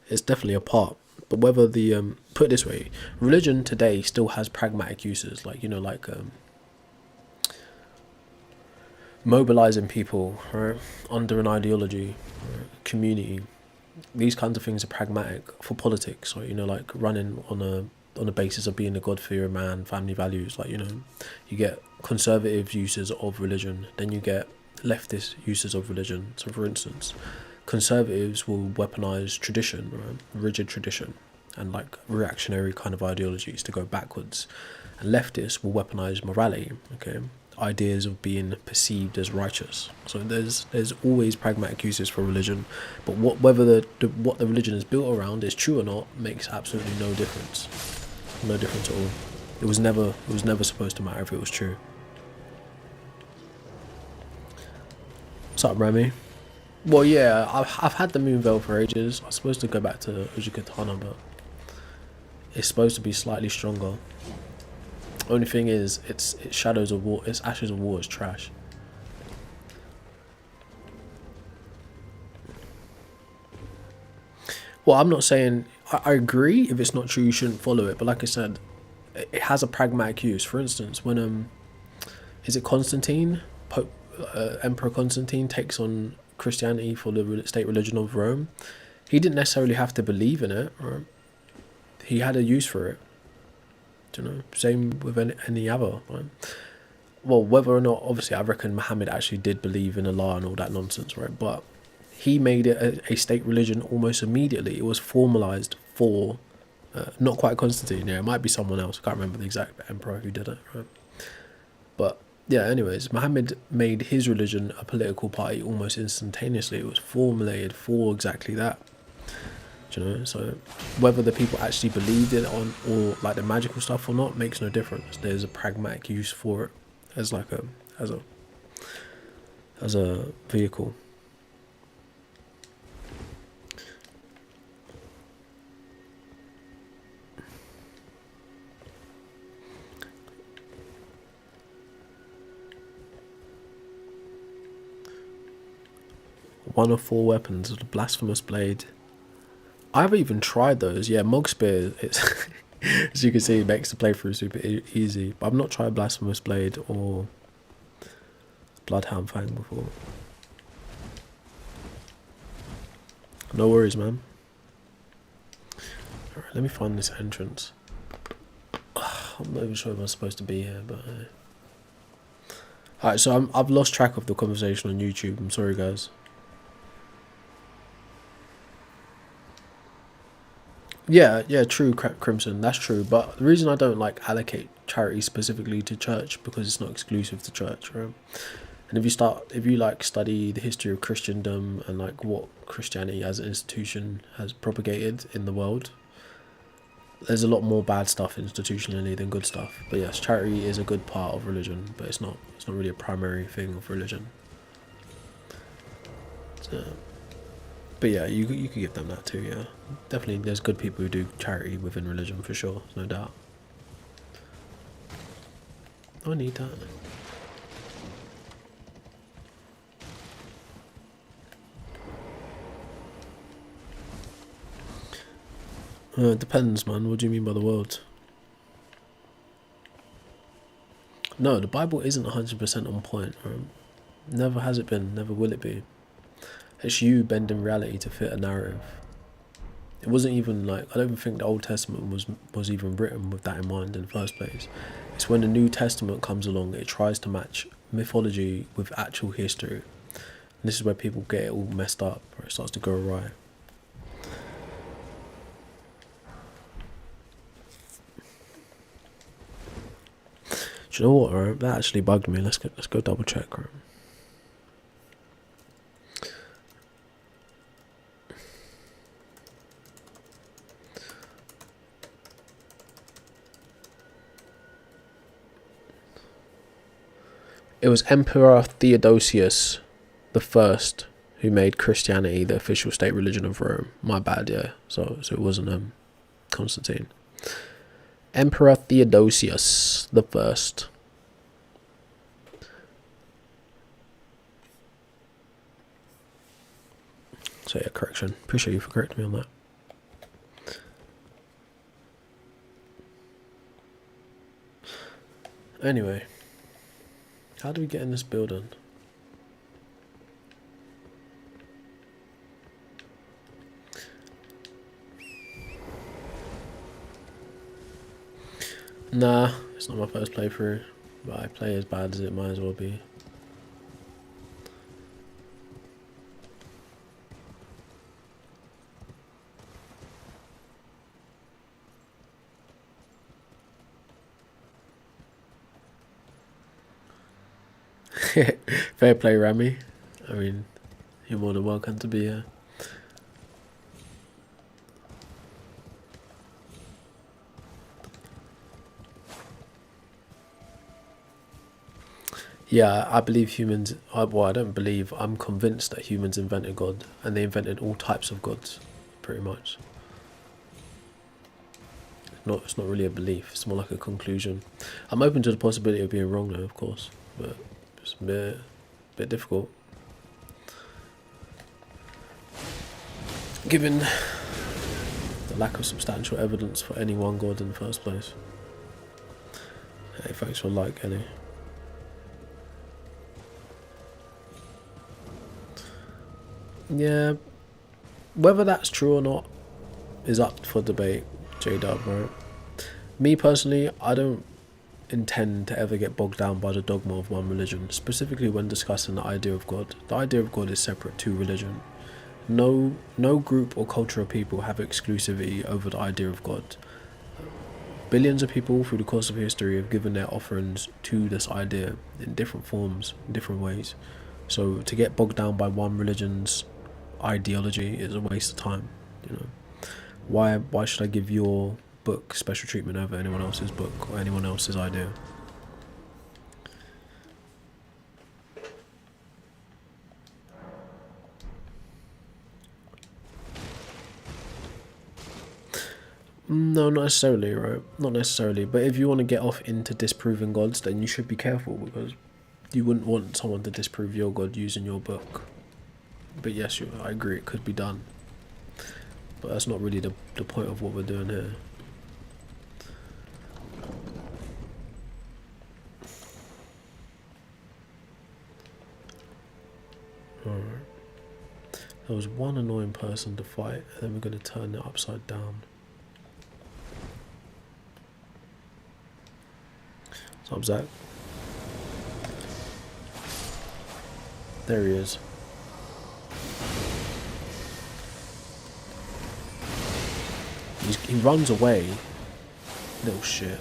It's definitely a part. But whether the put it this way, religion today still has pragmatic uses, like mobilizing people, right, under an ideology, right, community. These kinds of things are pragmatic for politics, or like running on a basis of being a God-fearing man, family values. Like you get conservative uses of religion, then you get leftist uses of religion. So, for instance, conservatives will weaponize tradition, right, rigid tradition, and like reactionary kind of ideologies to go backwards, and leftists will weaponize morality. Okay. Ideas of being perceived as righteous. So there's always pragmatic uses for religion, but whether what the religion is built around is true or not makes absolutely no difference. No difference at all. It was never supposed to matter if it was true. What's up, Remy? Well, yeah, I've had the Moonveil for ages. I'm supposed to go back to Uji-Katana, but it's supposed to be slightly stronger. Only thing is, it's Shadows of War. It's Ashes of War is trash. Well, I'm not saying I agree. If it's not true, you shouldn't follow it. But like I said, it has a pragmatic use. For instance, when is it Constantine, Pope, Emperor Constantine takes on Christianity for the state religion of Rome, he didn't necessarily have to believe in it. Right? He had a use for it. Same with any other, right? Well, whether or not, obviously, I reckon Muhammad actually did believe in Allah and all that nonsense, right? But he made it a state religion almost immediately. It was formalized for, not quite Constantine, yeah, it might be someone else. I can't remember the exact emperor who did it, right? But yeah, anyways, Muhammad made his religion a political party almost instantaneously. It was formulated for exactly that. So whether the people actually believed it or like the magical stuff or not makes no difference. There's a pragmatic use for it as like as a vehicle. One of 4 weapons of the blasphemous blade. I haven't even tried those. Yeah, Mog Spear, it's as you can see, it makes the playthrough super easy. But I've not tried Blasphemous Blade or Bloodhound Fang before. No worries, man. Alright, let me find this entrance. I'm not even sure if I'm supposed to be here, but... Alright, so I've lost track of the conversation on YouTube. I'm sorry, guys. Yeah, true, Crimson, that's true. But the reason I don't like allocate charity specifically to church because it's not exclusive to church, right? And if you like study the history of Christendom and like what Christianity as an institution has propagated in the world, there's a lot more bad stuff institutionally than good stuff. But yes, charity is a good part of religion, but it's not really a primary thing of religion. So, but yeah, you could give them that too, yeah. Definitely, there's good people who do charity within religion, for sure, no doubt. I need that. It depends, man. What do you mean by the world? No, the Bible isn't 100% on point. Right? Never has it been, never will it be. It's you bending reality to fit a narrative. It wasn't even like, I don't even think the Old Testament was even written with that in mind in the first place. It's when the New Testament comes along, it tries to match mythology with actual history. And this is where people get it all messed up, or it starts to go awry. Do you know what, right? That actually bugged me. Let's go double check, right? It was Emperor Theodosius the First who made Christianity the official state religion of Rome. My bad, yeah. So it wasn't Constantine. Emperor Theodosius the First. So yeah, correction. Appreciate you for correcting me on that. Anyway, how do we get in this building? Nah, it's not my first playthrough, but I play as bad as it might as well be. Fair play, Rami. I mean, you're more than welcome to be here. Yeah, I believe humans. Well, I don't believe. I'm convinced that humans invented God, and they invented all types of gods, pretty much. It's not really a belief. It's more like a conclusion. I'm open to the possibility of being wrong, though, of course, but it's a bit difficult, given the lack of substantial evidence for any one God in the first place. Hey, thanks for like, Ellie. Yeah, whether that's true or not is up for debate, J-Dub, right? Me personally, I don't intend to ever get bogged down by the dogma of one religion, specifically when discussing the idea of God. The idea of God is separate to religion. No group or culture of people have exclusivity over the idea of God. Billions of people through the course of history have given their offerings to this idea in different forms, in different ways. So to get bogged down by one religion's ideology is a waste of time, you know. Why should I give your book special treatment over anyone else's book or anyone else's idea? No, not necessarily, right? Not necessarily. But if you want to get off into disproving gods, then you should be careful, because you wouldn't want someone to disprove your god using your book. But yes, I agree, it could be done. But that's not really the point of what we're doing here. Alright. There was one annoying person to fight, and then we're going to turn it upside down. What's up, Zach? There he is. He runs away. Little shit.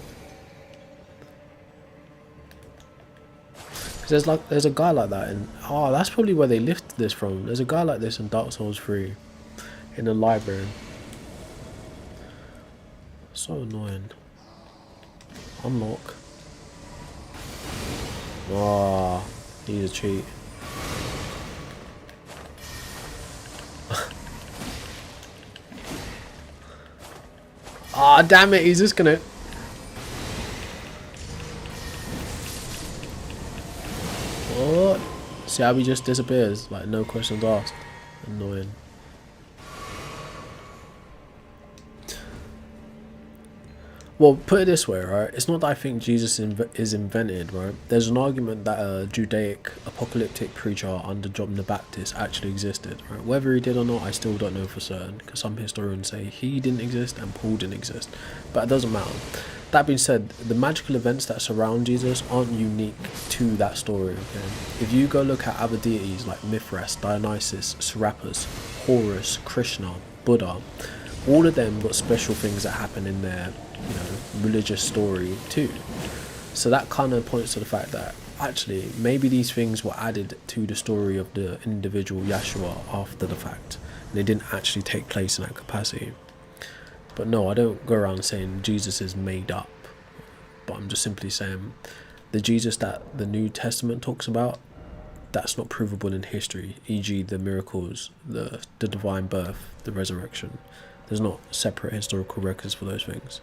Cause there's a guy like that in... Oh, that's probably where they lifted this from. There's a guy like this in Dark Souls 3. In the library. So annoying. Unlock. Ah, he's a cheat. Ah, damn it, he's just gonna... What? See how he just disappears? Like, no questions asked. Annoying. Well, put it this way, right? It's not that I think Jesus is invented, right? There's an argument that a Judaic apocalyptic preacher under John the Baptist actually existed, right? Whether he did or not, I still don't know for certain, because some historians say he didn't exist and Paul didn't exist. But it doesn't matter. That being said, the magical events that surround Jesus aren't unique to that story, okay? If you go look at other deities like Mithras, Dionysus, Serapis, Horus, Krishna, Buddha, all of them got special things that happen in their, religious story too. So that kind of points to the fact that actually maybe these things were added to the story of the individual Yeshua after the fact. And they didn't actually take place in that capacity. But no, I don't go around saying Jesus is made up. But I'm just simply saying the Jesus that the New Testament talks about, that's not provable in history, e.g. the miracles, the divine birth, the resurrection. There's not separate historical records for those things.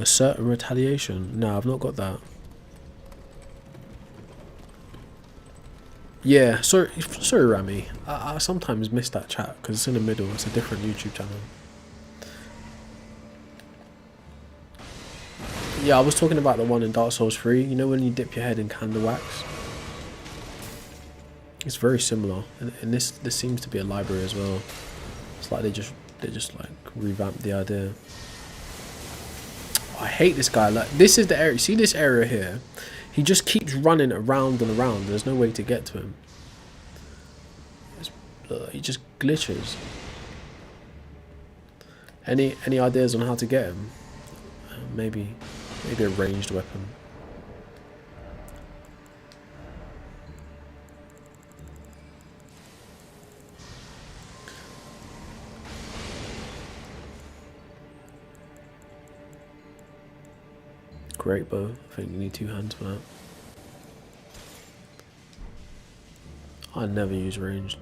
Certain retaliation. No, I've not got that. Yeah, sorry Rami. I sometimes miss that chat because it's in the middle. It's a different YouTube channel. Yeah, I was talking about the one in Dark Souls 3. You know when you dip your head in candle wax? It's very similar, and this seems to be a library as well. It's like they just like revamped the idea. I hate this guy. Like, this is the area. See this area here? He just keeps running around and around. There's no way to get to him. He just glitches. Any ideas on how to get him? Maybe a ranged weapon. Great bow. I think you need 2 hands for that. I never use ranged.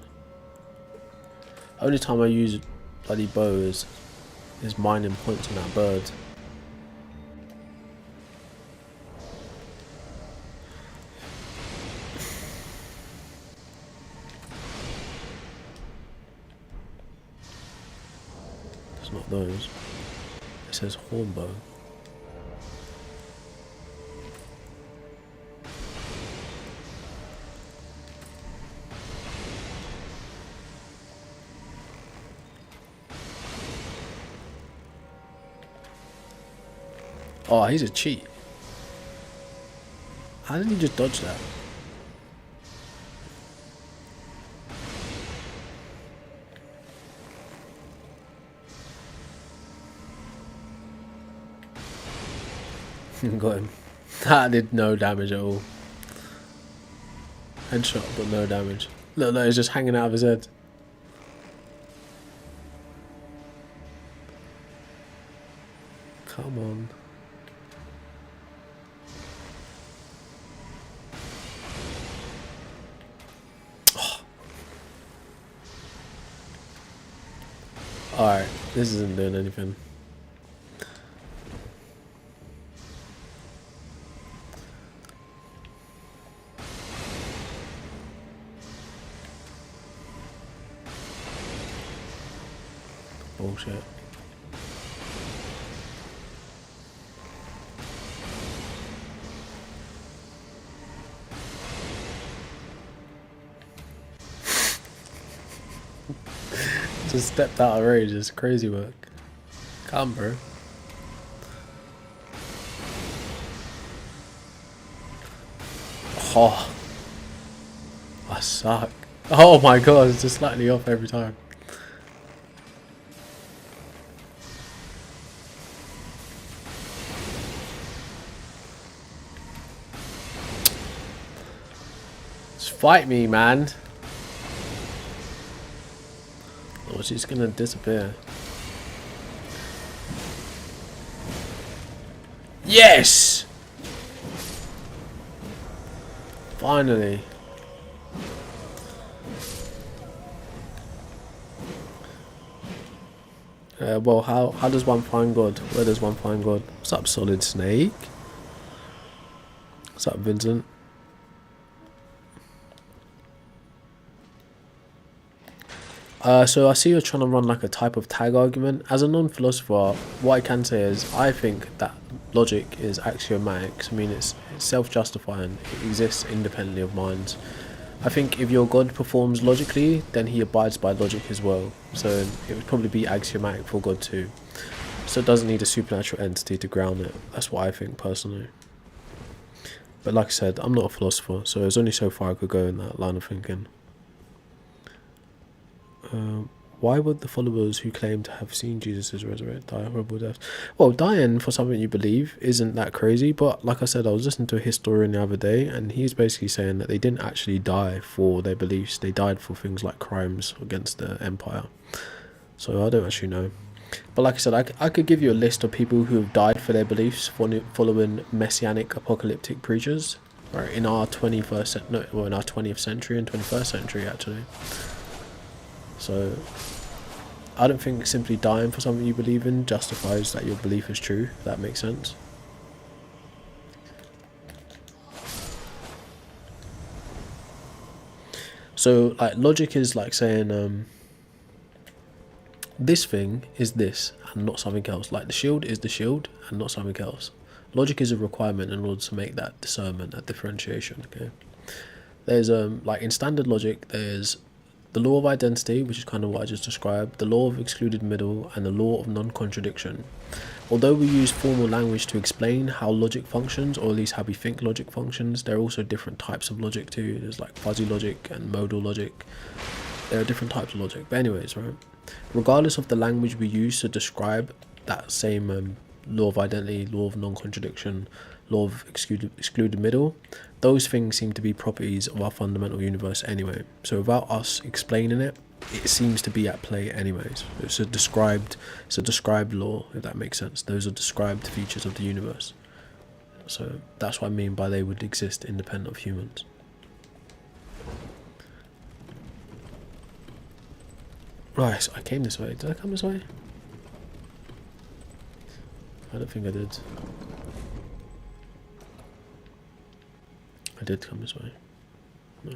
Only time I use bloody bow is mining points on that bird. It's not those. It says horn bow. Oh, he's a cheat. How did he just dodge that? Got him. That did no damage at all. Headshot, but no damage. Look, he's just hanging out of his head. Come on. Alright, this isn't doing anything. Bullshit. Just stepped out of rage. It's crazy work. Come, bro. Oh, I suck. Oh my god, it's just slightly off every time. Just fight me, man. Oh, she's gonna disappear. Yes! Finally. Well, how does one find God? Where does one find God? What's up, Solid Snake? What's up, Vincent? So I see you're trying to run like a type of tag argument. As a non-philosopher, what I can say is I think that logic is axiomatic. I mean, it's self-justifying. It exists independently of minds. I think if your God performs logically, then he abides by logic as well. So it would probably be axiomatic for God too. So it doesn't need a supernatural entity to ground it. That's what I think personally. But like I said, I'm not a philosopher, so there's only so far I could go in that line of thinking. Why would the followers who claim to have seen Jesus resurrect die horrible deaths? Well, dying for something you believe isn't that crazy, but like I said, I was listening to a historian the other day, and he's basically saying that they didn't actually die for their beliefs. They died for things like crimes against the empire. So I don't actually know. But like I said, I could give you a list of people who have died for their beliefs following messianic apocalyptic preachers, right, in our 20th century and 21st century actually. So I don't think simply dying for something you believe in justifies that your belief is true, if that makes sense. So like logic is like saying this thing is this and not something else. Like the shield is the shield and not something else. Logic is a requirement in order to make that discernment, that differentiation. Okay. There's like in standard logic, there's the law of identity, which is kind of what I just described, the law of excluded middle, and the law of non-contradiction. Although we use formal language to explain how logic functions, or at least how we think logic functions, there are also different types of logic too. There's like fuzzy logic and modal logic. There are different types of logic. But anyways, right? Regardless of the language we use to describe that same law of identity, law of non-contradiction, law of excluded middle, those things seem to be properties of our fundamental universe anyway. So without us explaining it, it seems to be at play anyways. It's a described law, if that makes sense. Those are described features of the universe. So that's what I mean by they would exist independent of humans. Right, so I came this way. Did I come this way? I don't think I did. I did come this way. No.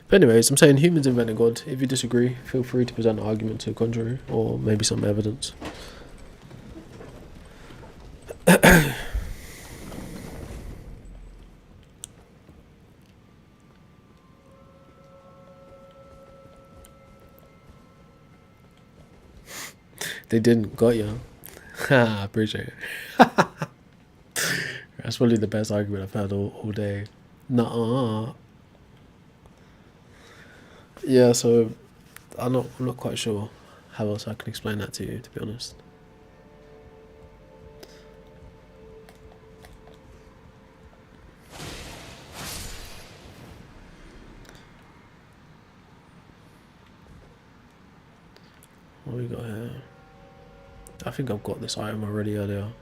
But anyways, I'm saying humans invented God. If you disagree, feel free to present an argument to the contrary, or maybe some evidence. They didn't, got you. I appreciate it. That's probably the best argument I've had all day. Nuh-uh. Yeah, so I'm not quite sure how else I can explain that to you, to be honest. What we got here? I think I've got this item already earlier.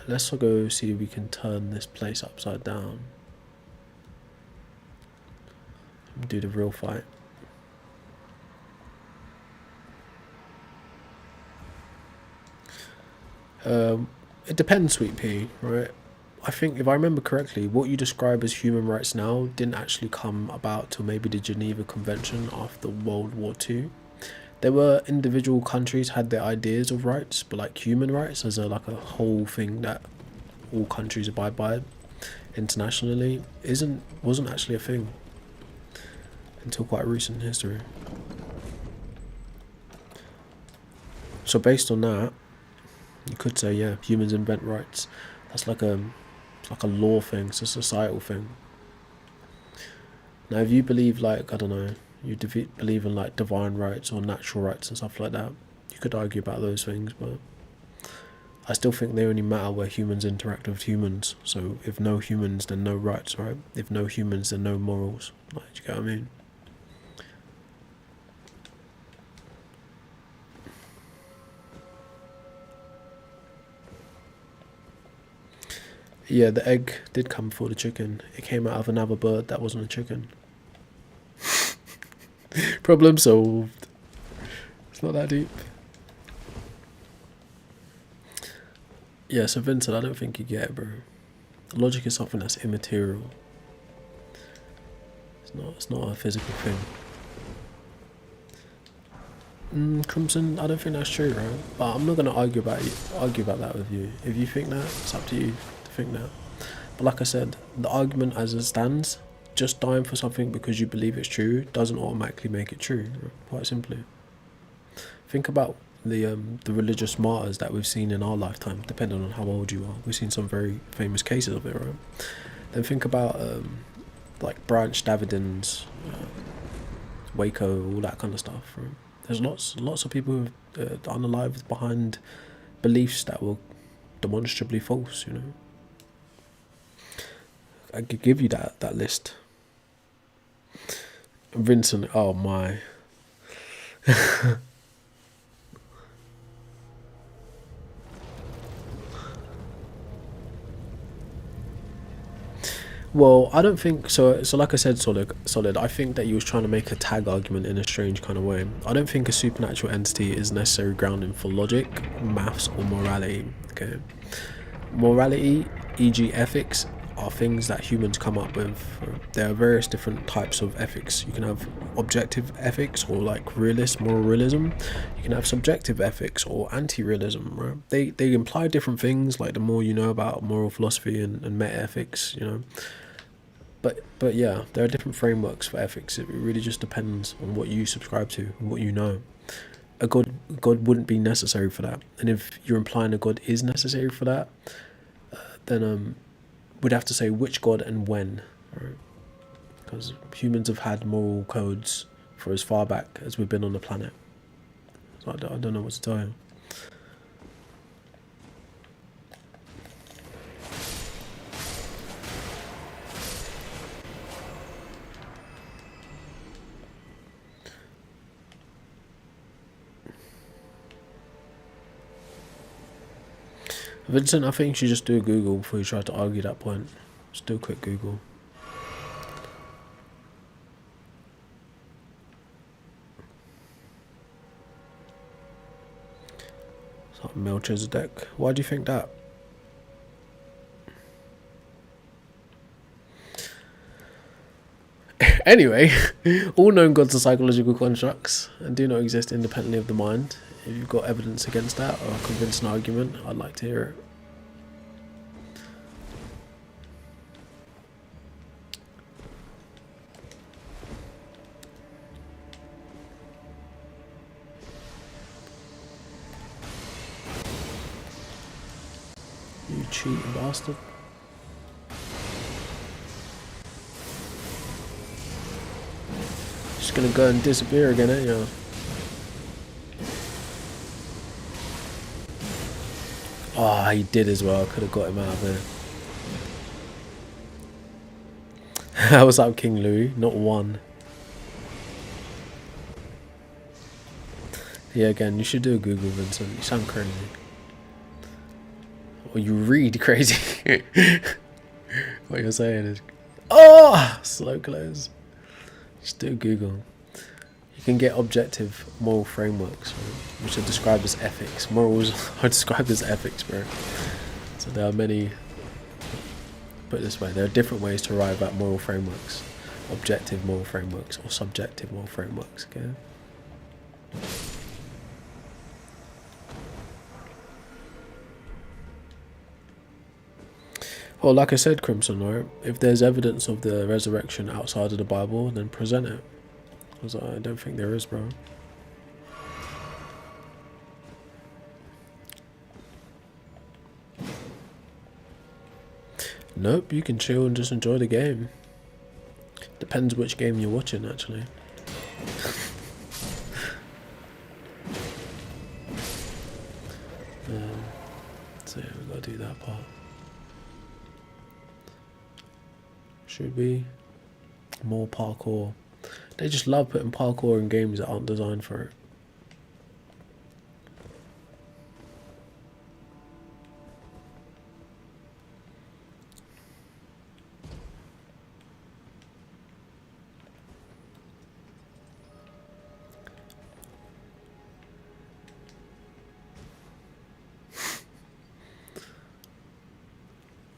Let's go see if we can turn this place upside down. Do the real fight. It depends, Sweet Pea, right? I think if I remember correctly, what you describe as human rights now didn't actually come about till maybe the Geneva Convention after World War II. There were individual countries had their ideas of rights, but like human rights as a whole thing that all countries abide by internationally wasn't actually a thing until quite recent history. So based on that, you could say, yeah, humans invent rights. That's like a law thing, it's a societal thing. Now if you believe like, I don't know, you believe in like divine rights or natural rights and stuff like that, you could argue about those things, but I still think they only matter where humans interact with humans. So if no humans, then no rights, right? If no humans, then no morals. Like, do you get what I mean? Yeah, the egg did come before the chicken. It came out of another bird that wasn't a chicken. Problem solved. It's not that deep. Yeah, so Vincent, I don't think you get it, bro. Logic is something that's immaterial. It's not a physical thing. Crimson, I don't think that's true, right? But I'm not gonna argue about that with you. If you think that, it's up to you to think that. But like I said, the argument as it stands, just dying for something because you believe it's true doesn't automatically make it true. Quite simply. Think about the religious martyrs that we've seen in our lifetime, depending on how old you are. We've seen some very famous cases of it, right? Then think about like Branch Davidians, Waco, all that kind of stuff. Right? There's lots of people who are unalive behind beliefs that were demonstrably false. You know, I could give you that list. Vincent, oh my. Well, I don't think so. So, like I said, solid. I think that you was trying to make a tag argument in a strange kind of way. I don't think a supernatural entity is necessarily grounded for logic, maths, or morality. Okay, morality, e.g., ethics, are things that humans come up with. There are various different types of ethics. You can have objective ethics, or like realist, moral realism. You can have subjective ethics, or anti-realism. Right? They imply different things. Like the more you know about moral philosophy and meta ethics, you know. But yeah, there are different frameworks for ethics. It really just depends on what you subscribe to and what you know. A god wouldn't be necessary for that. And if you're implying a god is necessary for that, then we'd have to say which god and when, right? Because humans have had moral codes for as far back as we've been on the planet. So I don't know what to tell you. Vincent, I think you should just do a Google before you try to argue that point. Just do a quick Google. It's like Melchizedek. Why do you think that? Anyway, all known gods are psychological constructs and do not exist independently of the mind. If you've got evidence against that or a convincing argument, I'd like to hear it. You cheating bastard. Just gonna go and disappear again, ain't you? Oh, he did as well. I could have got him out of there. What's up, King Louis? Not one. Yeah, again, you should do a Google, Vincent. You sound crazy. Or you read crazy. What you're saying is... Oh! Slow close. Just do a Google. You can get objective moral frameworks, right, which are described as ethics. Morals are described as ethics, bro. So there are many... Put it this way, there are different ways to arrive at moral frameworks. Objective moral frameworks or subjective moral frameworks, okay? Well, like I said, Crimson, right? If there's evidence of the resurrection outside of the Bible, then present it. Because I don't think there is, bro. Nope, you can chill and just enjoy the game. Depends which game you're watching, actually. So yeah, we've got to do that part. Should be more parkour. They just love putting parkour in games that aren't designed for it.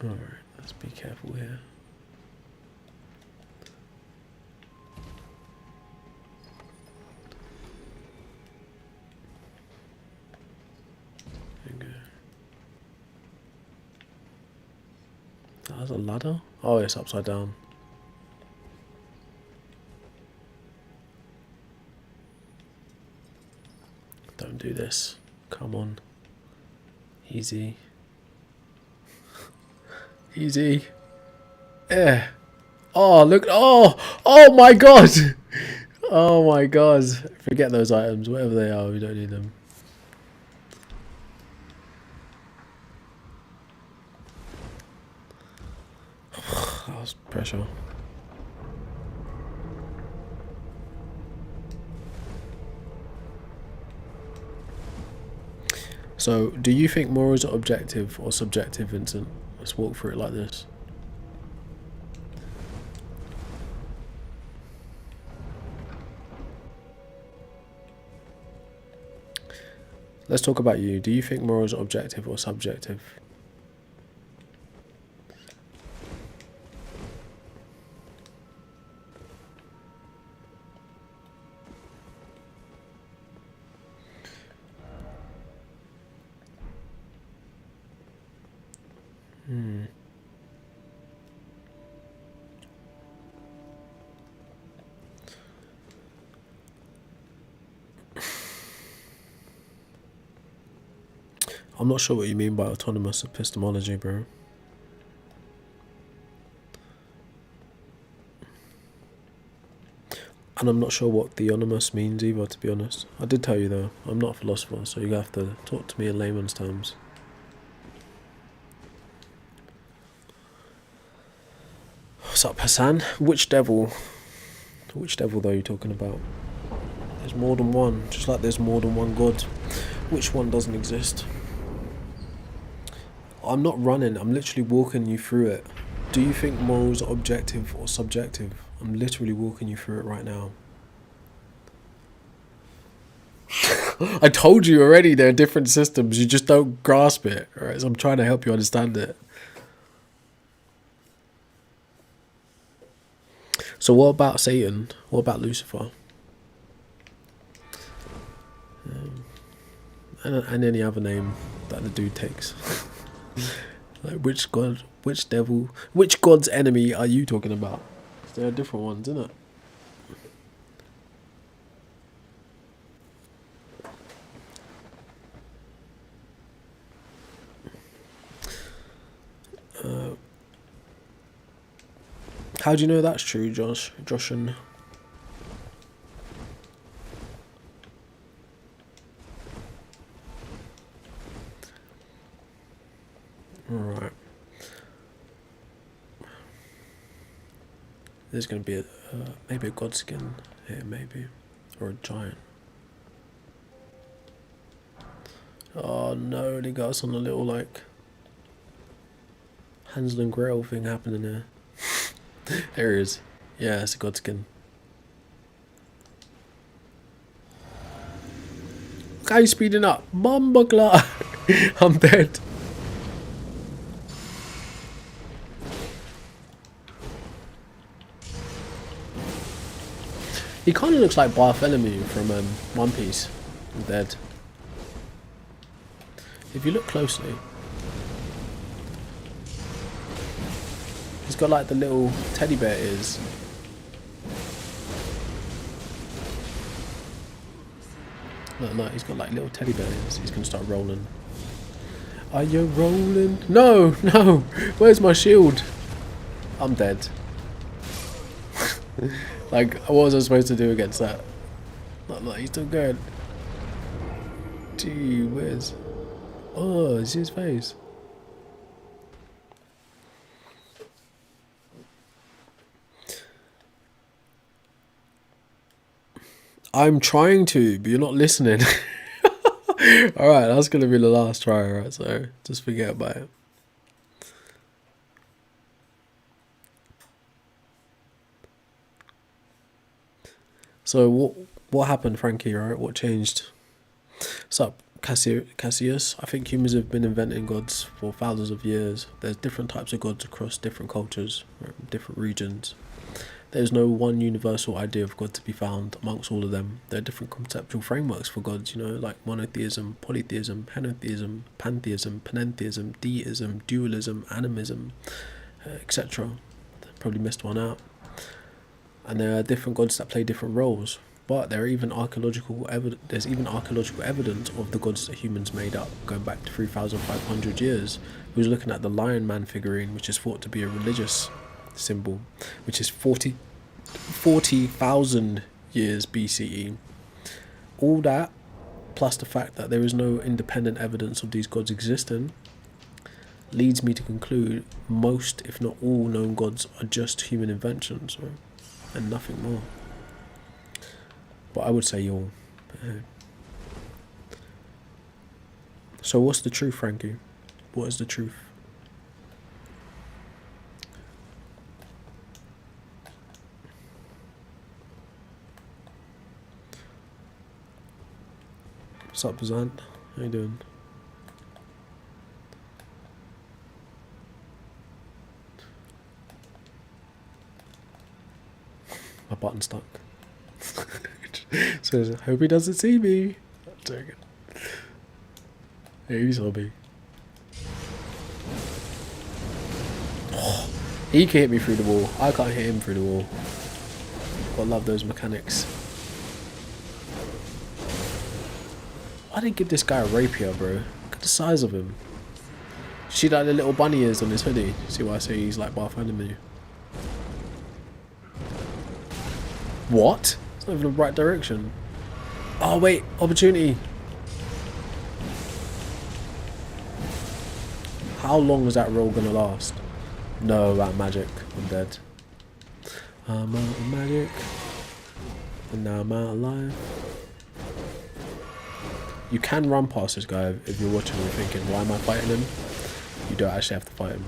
Alright, let's be careful here. There we go. That's a ladder? Oh, it's upside down. Don't do this. Come on. Easy. Easy. Eh. Oh, look. Oh my god. Oh my god. Forget those items, whatever they are, we don't need them. That was pressure. So, do you think morals are objective or subjective, Vincent? Let's walk through it like this. Let's talk about you. Do you think morals are objective or subjective? I'm not sure what you mean by autonomous epistemology, bro. And I'm not sure what theonomous means either, to be honest. I did tell you though, I'm not a philosopher, so you have to talk to me in layman's terms. What's up, Hassan? Which devil? Which devil though are you talking about? There's more than one, just like there's more than one god. Which one doesn't exist? I'm not running, I'm literally walking you through it. Do you think morals are objective or subjective? I'm literally walking you through it right now. I told you already there are different systems, you just don't grasp it, right? So I'm trying to help you understand it. So what about Satan? What about Lucifer? And any other name that the dude takes. Like which god, which devil, which god's enemy are you talking about? There are different ones, isn't it? How do you know that's true, Joshin? Alright. There's going to be maybe a god skin here, maybe. Or a giant. Oh no, they got us on a little like Hansel and Gretel thing happening here. There he is. Yeah, it's a god skin. Look how he's speeding up. Mumbugler. I'm dead. He kind of looks like Bartholomew from One Piece. I'm dead. If you look closely, he's got like the little teddy bear ears. Look, he's got like little teddy bear ears. He's gonna start rolling. Are you rolling? No, no. Where's my shield? I'm dead. Like, what was I supposed to do against that? Look, he's still going. Gee whiz. Oh, see his face. I'm trying to, but you're not listening. Alright, that's going to be the last try, alright, so just forget about it. So what happened, Frankie, right? What changed? What's up, Cassius? I think humans have been inventing gods for thousands of years. There's different types of gods across different cultures, right? Different regions. There's no one universal idea of God to be found amongst all of them. There are different conceptual frameworks for gods, you know, like monotheism, polytheism, henotheism, pantheism, panentheism, deism, dualism, animism, etc. Probably missed one out. And there are different gods that play different roles. But there are even there's even archaeological evidence of the gods that humans made up, going back to 3,500 years. We was looking at the Lion Man figurine, which is thought to be a religious symbol, which is 40,000 years BCE. All that, plus the fact that there is no independent evidence of these gods existing, leads me to conclude most, if not all, known gods are just human inventions, right? And nothing more. But I would say all. So what's the truth, Frankie? What is the truth? What's up, Zant? How you doing? My button stuck. So hope he doesn't see me. I'm joking. Yeah, he saw me. He can hit me through the wall. I can't hit him through the wall. Gotta love those mechanics. Why did they give this guy a rapier, bro? Look at the size of him. See like the little bunny ears on his hoodie? See why I say he's like Bartholomew? What? It's not even the right direction. Oh wait, opportunity. How long is that roll gonna last? No, that magic. I'm dead. I'm out of magic. And now I'm out of life. You can run past this guy if you're watching and you're thinking, why am I fighting him? You don't actually have to fight him.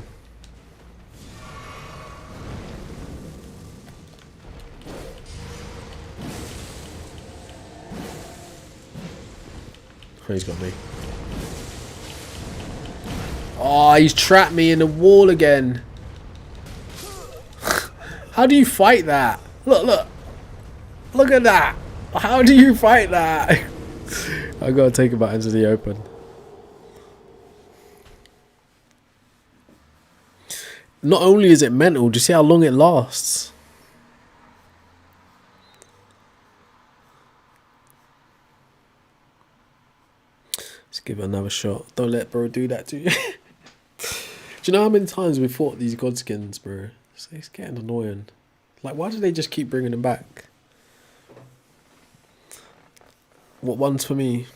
Oh, he's got me. Oh, he's trapped me in the wall again. How do you fight that? Look, look. Look at that. How do you fight that? I gotta take him out into the open. Not only is it mental, do you see how long it lasts? Let's give it another shot. Don't let bro do that to you. Do you know how many times we fought these godskins, bro? It's getting annoying. Like, why do they just keep bringing them back? What one's for me?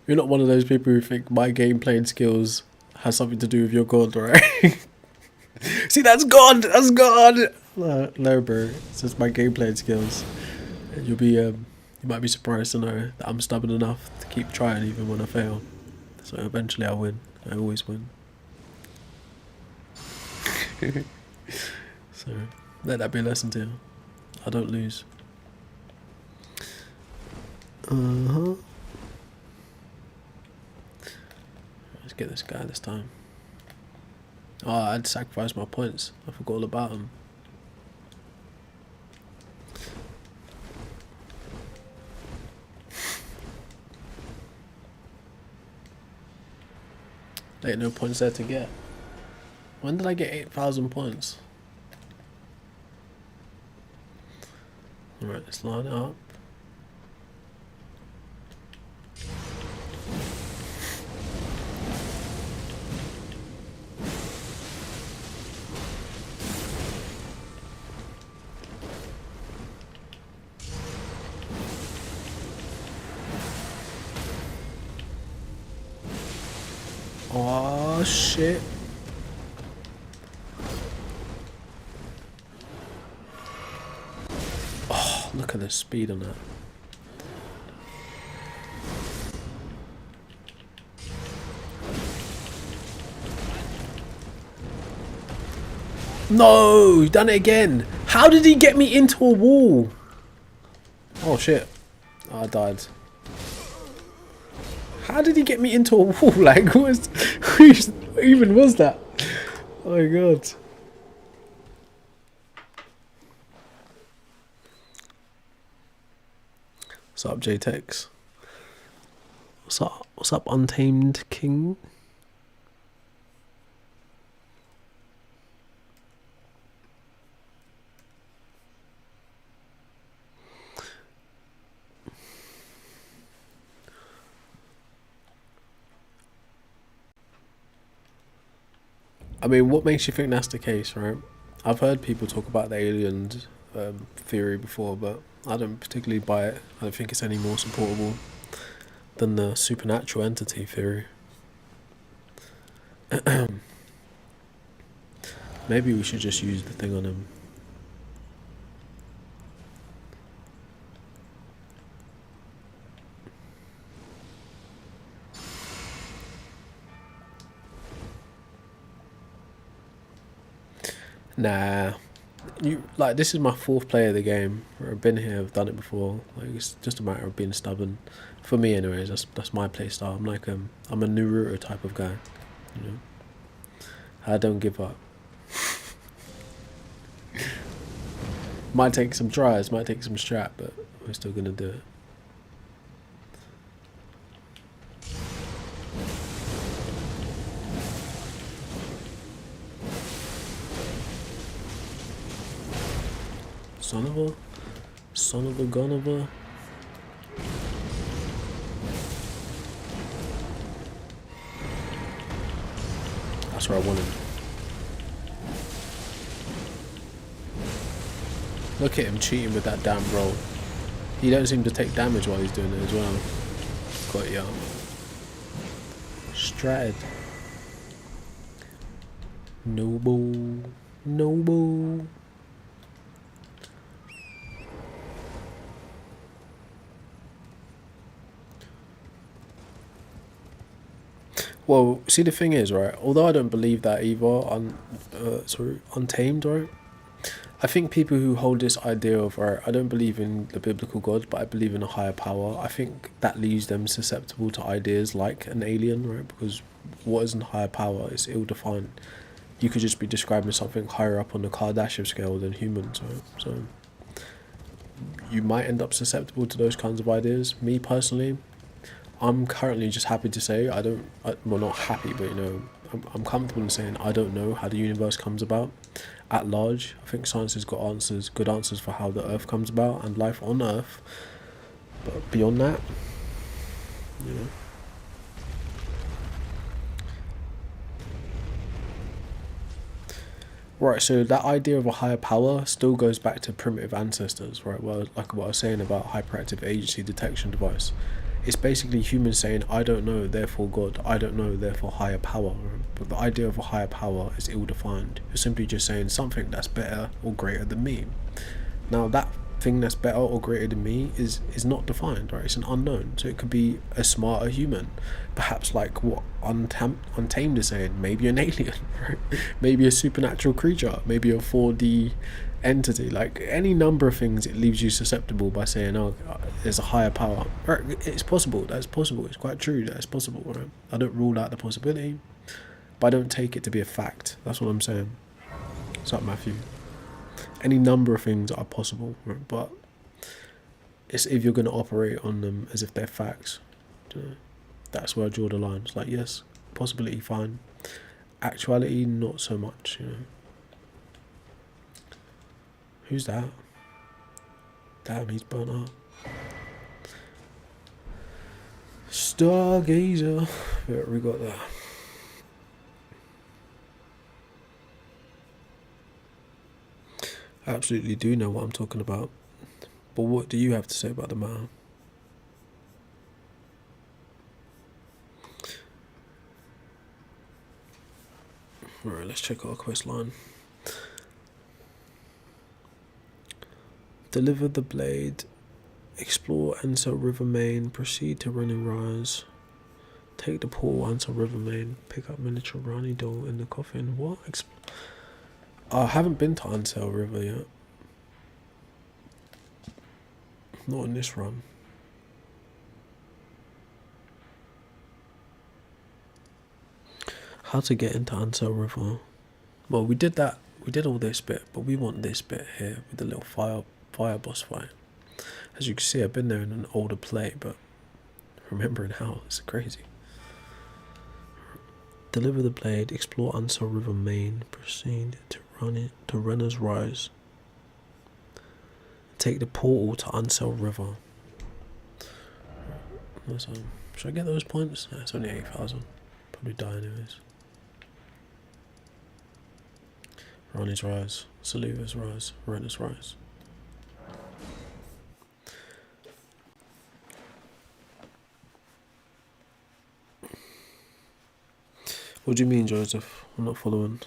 You're not one of those people who think my game playing skills has something to do with your god, right? See, that's God! That's God! No, bro. It's just my game playing skills. And you'll be, you might be surprised to know that I'm stubborn enough to keep trying even when I fail. So eventually I'll win. I always win. So, let that be a lesson to you. I don't lose. Uh-huh. Let's get this guy this time. Oh, I'd sacrifice my points. I forgot all about him. There ain't no points there to get. When did I get 8,000 points? Alright, let's line it up. Oh shit. Oh, look at the speed on that. No, he's done it again. How did he get me into a wall? Oh shit. Oh, I died. How did he get me into a wall? Like, who even was that? Oh my god. What's up, JTEX? What's up? What's up, Untamed King? I mean, what makes you think that's the case, right? I've heard people talk about the aliens theory before, but I don't particularly buy it. I don't think it's any more supportable than the supernatural entity theory. Maybe we should just use the thing on him. Nah, this is my 4th play of the game. I've been here, I've done it before. Like, it's just a matter of being stubborn. For me, anyways, that's my play style. I'm like I'm a Naruto type of guy, you know. I don't give up. Might take some tries, might take some strat, but we're still gonna do it. Son of a gun of a. That's where I wanted. Look at him cheating with that damn roll. He don't seem to take damage while he's doing it as well. Got ya. Stratted. Noble. Noble. Well, see, the thing is, right, although I don't believe that either, Untamed, right, I think people who hold this idea of, right, I don't believe in the biblical God, but I believe in a higher power, I think that leaves them susceptible to ideas like an alien, right, because what is a higher power is ill-defined. You could just be describing something higher up on the Kardashev scale than humans, right, so you might end up susceptible to those kinds of ideas. Me, personally, I'm currently just happy to say well, not happy, but you know, I'm comfortable in saying I don't know how the universe comes about at large. I think science has got good answers for how the Earth comes about and life on Earth, but beyond that, you know. Right, so that idea of a higher power still goes back to primitive ancestors, right? Well, like what I was saying about hyperactive agency detection device. It's basically humans saying, I don't know, therefore God. I don't know, therefore higher power. Right? But the idea of a higher power is ill-defined. You're simply just saying something that's better or greater than me. Now, that thing that's better or greater than me is not defined, right? It's an unknown. So it could be a smarter human. Perhaps like what Untamed is saying. Maybe an alien, right? Maybe a supernatural creature. Maybe a 4D entity. Like any number of things, it leaves you susceptible by saying, oh, there's a higher power. Right? It's possible. That's possible. It's quite true that it's possible, right? I don't rule out the possibility, but I don't take it to be a fact. That's what I'm saying. It's like Matthew. Any number of things are possible, right? But it's if you're going to operate on them as if they're facts. You know, that's where I draw the line. It's like, yes, possibility, fine. Actuality, not so much, you know. Who's that? Damn, he's burnt up. Stargazer. Yeah, we got that. I absolutely do know what I'm talking about. But what do you have to say about the matter? Alright, let's check our quest line. Deliver the blade. Explore Ansel River Main. Proceed to Running Rise. Take the portal Ansel River Main. Pick up miniature Rani doll in the coffin. What? I haven't been to Ansel River yet. Not in this run. How to get into Ansel River? Well, we did that. We did all this bit, but we want this bit here with the little fire boss fight. As you can see, I've been there in an older play, but remembering how, it's crazy. Deliver the blade, explore Ansel River Main, proceed to Runner's Rise. Take the portal to Ansel River. Should I get those points? No, it's only 8,000. Probably die anyways. Rhaenys rise. Seleucus rise. Rhaenys rise. What do you mean, Joseph? I'm not following.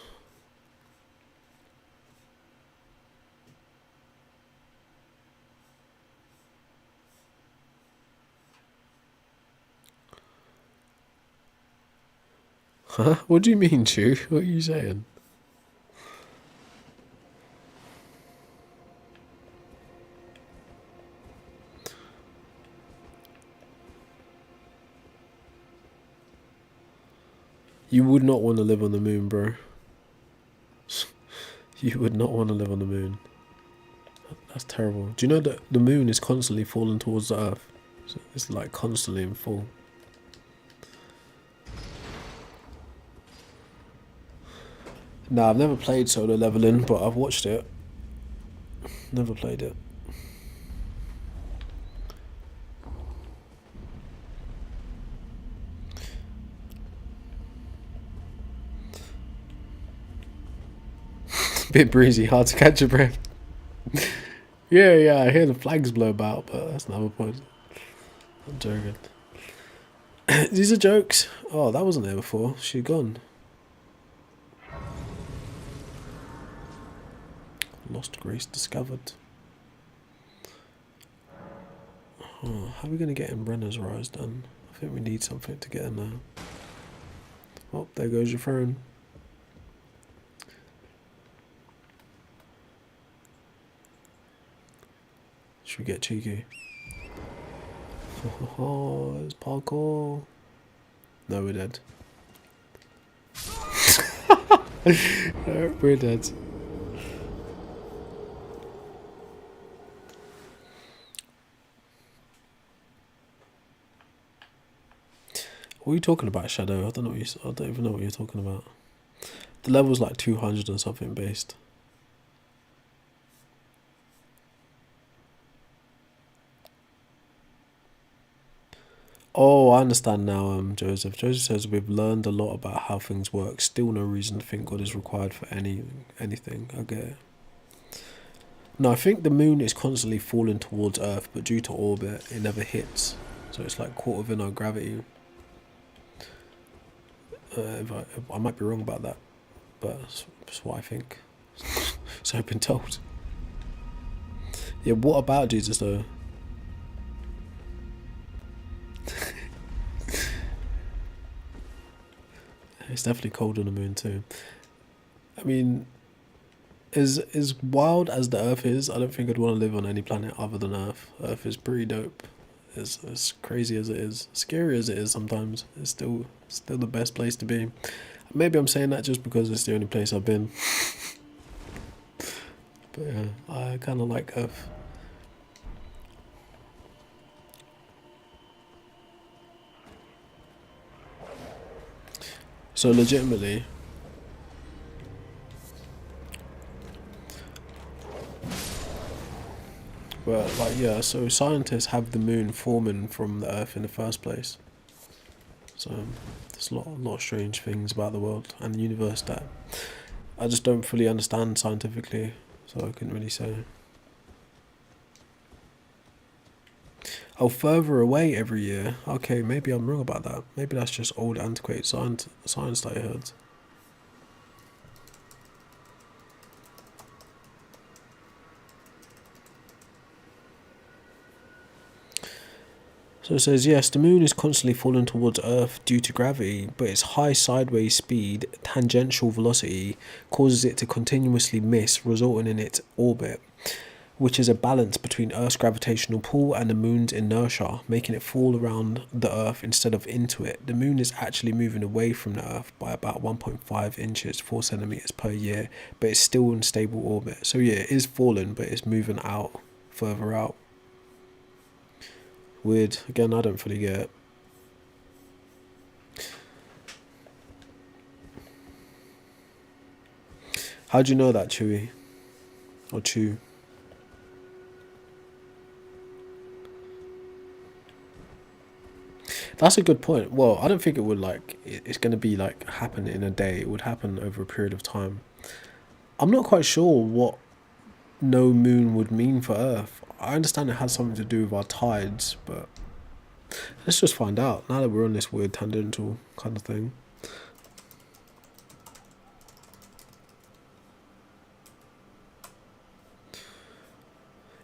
Huh? What do you mean, Chew? What are you saying? You would not want to live on the moon, bro. You would not want to live on the moon. That's terrible. Do you know that the moon is constantly falling towards the earth? So it's like constantly in fall. Nah, I've never played Solo Leveling, but I've watched it. Never played it. Bit breezy, hard to catch your breath. Yeah, I hear the flags blow about, but that's not the point. I'm joking. These are jokes. Oh, that wasn't there before. She's gone. Lost Grace discovered. Oh, how are we going to get in Brenner's Rise done? I think we need something to get in there. Oh, there goes your throne. Should we get cheeky? Oh, it's parkour. No, we're dead. No, we're dead. What are you talking about, Shadow? I don't know what I don't even know what you're talking about. The level's like 200 and something based. Oh, I understand now, Joseph. Joseph says we've learned a lot about how things work. Still no reason to think God is required for anything. I get it. No, I think the moon is constantly falling towards Earth, but due to orbit, it never hits. So it's like caught within our gravity. If I might be wrong about that, but that's what I think. So I've been told. Yeah, what about Jesus though? It's definitely cold on the moon too. I mean, as wild as the Earth is, I don't think I'd want to live on any planet other than Earth. Earth is pretty dope. As crazy as it is, scary as it is sometimes, it's still the best place to be. Maybe I'm saying that just because it's the only place I've been. But yeah, I kind of like Earth. So legitimately, well, like yeah, so scientists have the moon forming from the Earth in the first place. So there's a lot of strange things about the world and the universe that I just don't fully understand scientifically, so I couldn't really say. Oh, further away every year. Okay, maybe I'm wrong about that. Maybe that's just old antiquated science that I heard. So it says, yes, the moon is constantly falling towards Earth due to gravity, but its high sideways speed, tangential velocity, causes it to continuously miss, resulting in its orbit, which is a balance between Earth's gravitational pull and the moon's inertia, making it fall around the Earth instead of into it. The moon is actually moving away from the Earth by about 1.5 inches, 4 centimeters per year, but it's still in stable orbit. So yeah, it is falling, but it's moving out, further out. Weird. Again, I don't fully get it. How do you know that, Chewy? Or Chew? That's a good point. Well, I don't think it would it's going to be like happen in a day. It would happen over a period of time. I'm not quite sure what no moon would mean for Earth. I understand it has something to do with our tides, but let's just find out now that we're on this weird tangential kind of thing.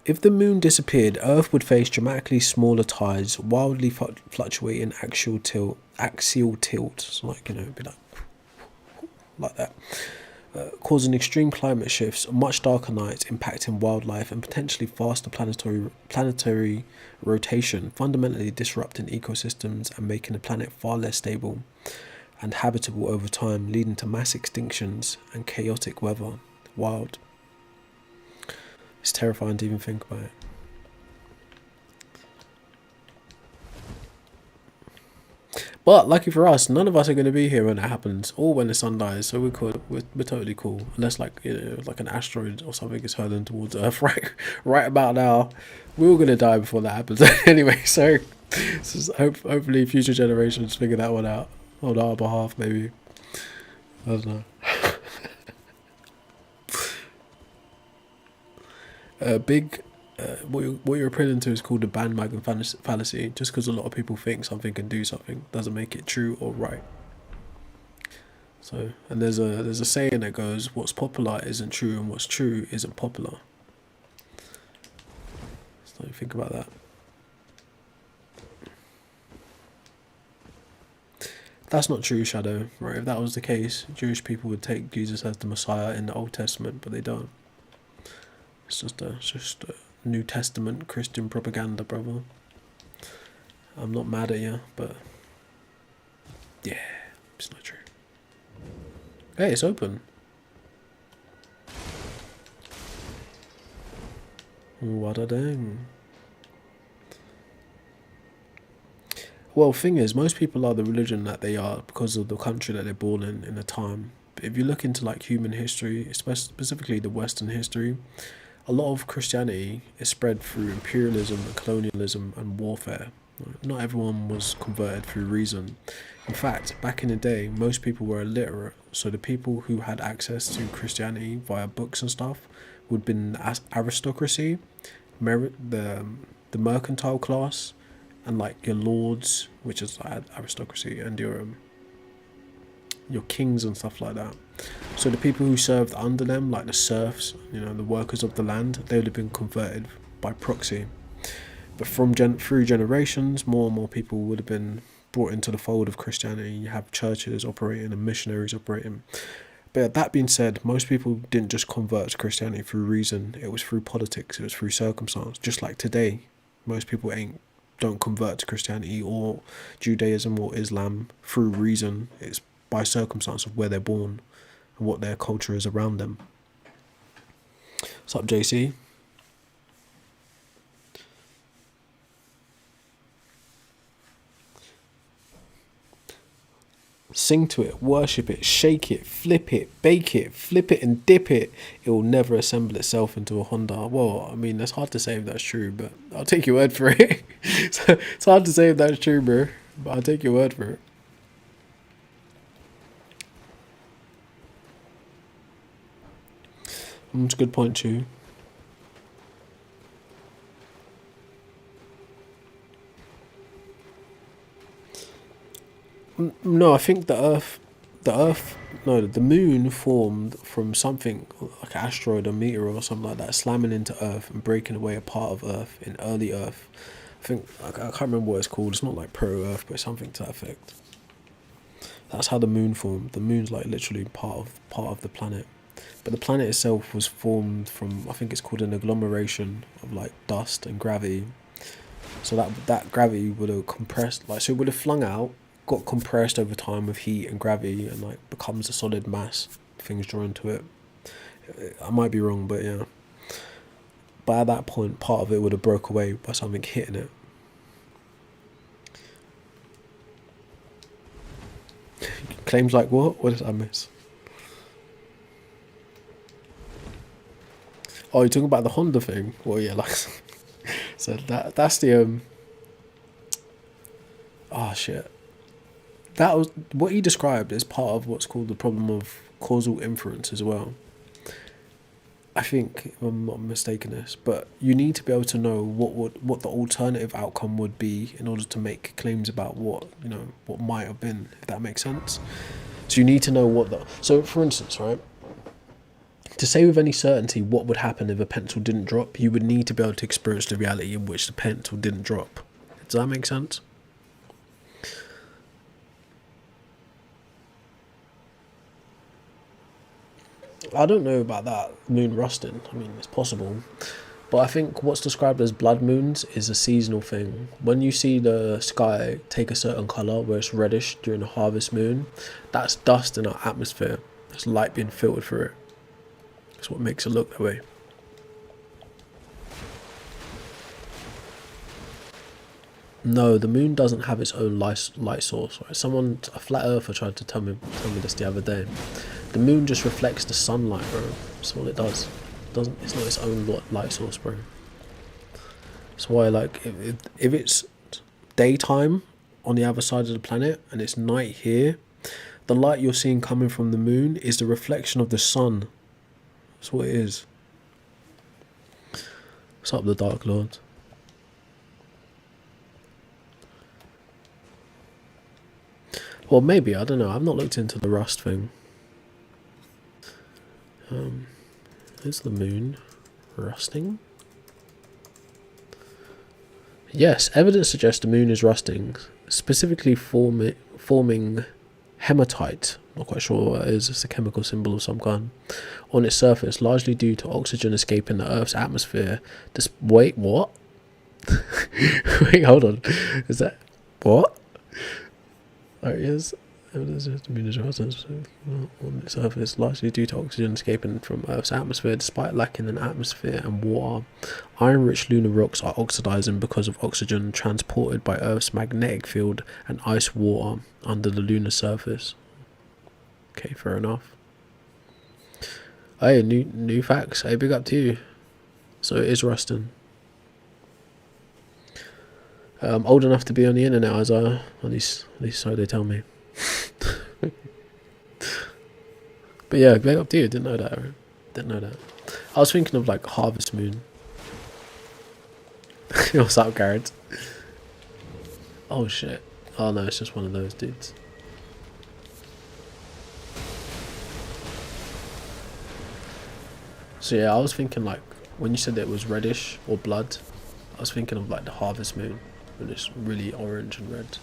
If the moon disappeared, Earth would face dramatically smaller tides, wildly fluctuating axial tilt, so like, you know, it'd be like that, causing extreme climate shifts, much darker nights, impacting wildlife, and potentially faster planetary rotation, fundamentally disrupting ecosystems and making the planet far less stable and habitable over time, leading to mass extinctions and chaotic weather. Wild. It's terrifying to even think about it. But lucky for us, none of us are going to be here when it happens, or when the sun dies. So we're cool. We're totally cool, unless like, you know, like an asteroid or something is hurling towards Earth right about now. We're all going to die before that happens anyway. So hopefully future generations figure that one out on our behalf. Maybe, I don't know. What you're appealing to is called the bandwagon fallacy. Just because a lot of people think something can do something doesn't make it true or right. So, and there's a saying that goes, what's popular isn't true and what's true isn't popular. So think about that. That's not true, Shadow, right? If that was the case, Jewish people would take Jesus as the Messiah in the Old Testament, but they don't. It's just a New Testament Christian propaganda, brother. I'm not mad at you, but yeah, it's not true. Hey, it's open. What a dang. Well, thing is, most people are the religion that they are because of the country that they're born in the time. But if you look into like human history, specifically the Western history, a lot of Christianity is spread through imperialism and colonialism and warfare. Not everyone was converted through reason. In fact, back in the day, most people were illiterate, so the people who had access to Christianity via books and stuff would have been aristocracy, the mercantile class, and like your lords, which is like aristocracy, and your kings and stuff like that. So the people who served under them, like the serfs, you know, the workers of the land, they would have been converted by proxy. But through generations, more and more people would have been brought into the fold of Christianity. You have churches operating and missionaries operating. But that being said, most people didn't just convert to Christianity through reason. It was through politics. It was through circumstance. Just like today, most people don't convert to Christianity or Judaism or Islam through reason. It's by circumstance of where they're born and what their culture is around them. What's up, JC? Sing to it, worship it, shake it, flip it, bake it, flip it and dip it. It will never assemble itself into a Honda. Well, I mean, that's hard to say if that's true, but I'll take your word for it. It's hard to say if that's true, bro, but I'll take your word for it. It's a good point too. No, I think the moon formed from something like an asteroid or meteor or something like that, slamming into Earth and breaking away a part of Earth in early Earth. I think, I can't remember what it's called. It's not like pro-Earth, but it's something to that effect. That's how the moon formed. The moon's like literally part of the planet. But the planet itself was formed from, I think it's called an agglomeration of like dust and gravity. So that gravity would have compressed, like, so it would have flung out, got compressed over time with heat and gravity, and like becomes a solid mass. Things drawn to it. I might be wrong, but yeah. But at that point, part of it would have broke away by something hitting it. Claims like what? What did I miss? Oh, you're talking about the Honda thing? Well, yeah, like, so that's the oh shit. That was what he described as part of what's called the problem of causal inference as well. I think, if I'm not mistaken this, but you need to be able to know what the alternative outcome would be in order to make claims about what, you know, what might have been, if that makes sense. So you need to know what the, so for instance, right, to say with any certainty what would happen if a pencil didn't drop, you would need to be able to experience the reality in which the pencil didn't drop. Does that make sense? I don't know about that moon rusting. I mean, it's possible. But I think what's described as blood moons is a seasonal thing. When you see the sky take a certain colour where it's reddish during a harvest moon, that's dust in our atmosphere. It's light being filtered through it. That's what makes it look that way. No, the moon doesn't have its own light source. Right? A flat earther tried to tell me this the other day. The moon just reflects the sunlight, bro. That's all it does. It's not its own light source, bro. That's why, like, if it's daytime on the other side of the planet and it's night here, the light you're seeing coming from the moon is the reflection of the sun. That's what it is. What's up, the Dark Lord? Well, maybe, I don't know. I've not looked into the rust thing. Is the moon rusting? Yes, evidence suggests the moon is rusting, specifically forming hematite. Not quite sure what it is. It's a chemical symbol of some kind on its surface, largely due to oxygen escaping the Earth's atmosphere. Wait, what? Wait, hold on. Is that what? There it is. Evidence of the moon is rusting on its surface, largely due to oxygen escaping from Earth's atmosphere. Despite lacking an atmosphere and water, iron-rich lunar rocks are oxidizing because of oxygen transported by Earth's magnetic field and ice water under the lunar surface. Okay, fair enough. Hey, new facts. Hey, big up to you. So it is rusting. I'm old enough to be on the internet, Isaiah. At least so they tell me. But yeah, big up to you. Didn't know that. Right? Didn't know that. I was thinking of like Harvest Moon. What's up, Garrett? Oh shit. Oh no, it's just one of those dudes. So yeah, I was thinking like when you said that it was reddish or blood, I was thinking of like the Harvest Moon when it's really orange and red.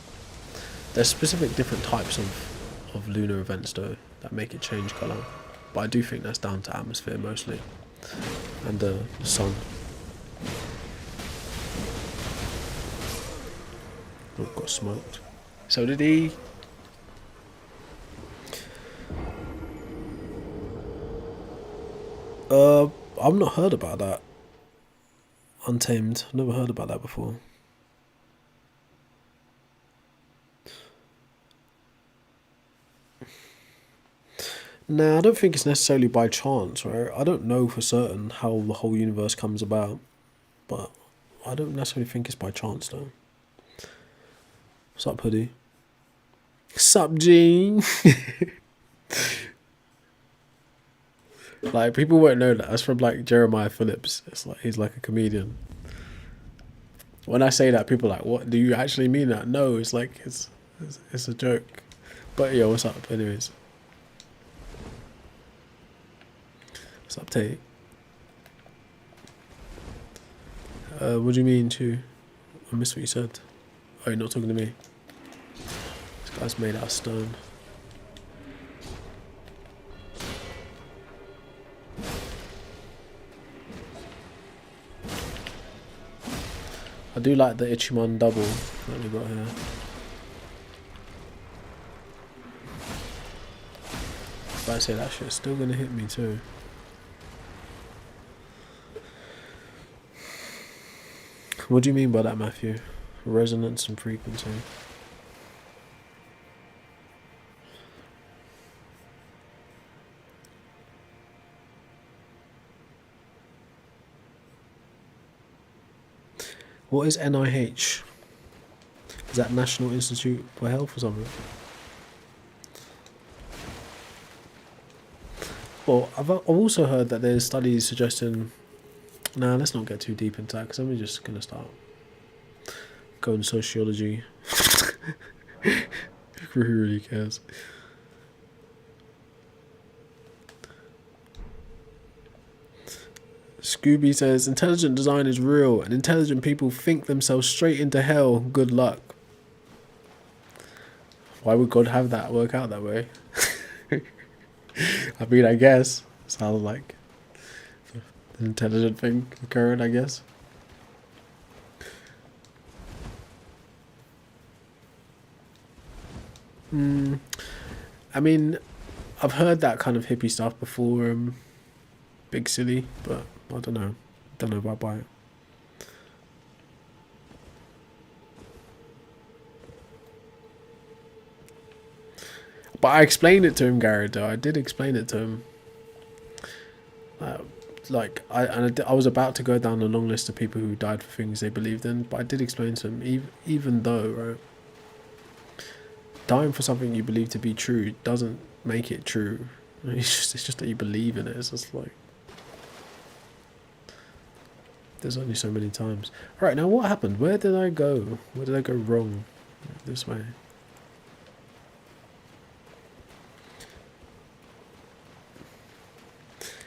There's specific different types of lunar events though that make it change colour, but I do think that's down to atmosphere mostly and the sun. Oh, got smoked. So did he. I've not heard about that. Untamed. I've never heard about that before. Nah, I don't think it's necessarily by chance, right? I don't know for certain how the whole universe comes about, but I don't necessarily think it's by chance, though. What's up, Hoodie? Sup, Gene? Like, people won't know that. That's from, like, Jeremiah Phillips. It's like, he's like a comedian. When I say that, people are like, what? Do you actually mean that? No, it's like, it's a joke. But, yeah, what's up? Anyways. What's up, Tate? What do you mean to? I missed what you said. Oh, you're not talking to me. This guy's made out of stone. I do like the Ichiman double that we got here. If I say that shit's still gonna hit me too. What do you mean by that, Matthew? Resonance and frequency. What is NIH? Is that National Institute for Health or something? Well, I've also heard that there's studies suggesting. Nah, let's not get too deep into that because I'm just gonna start going sociology. Who really cares? Scooby says intelligent design is real and intelligent people think themselves straight into hell. Good luck. Why would God have that work out that way? I mean, I guess. Sounds like an intelligent thing occurring, I guess. I mean, I've heard that kind of hippie stuff before, Big Silly, but I don't know. Don't know if I buy it. But I explained it to him, Garrett, though. I did explain it to him. I was about to go down a long list of people who died for things they believed in, but I did explain to him, even though, right, dying for something you believe to be true doesn't make it true. It's just that you believe in it. It's just like, there's only so many times. Right, now what happened? Where did I go? Where did I go wrong? This way.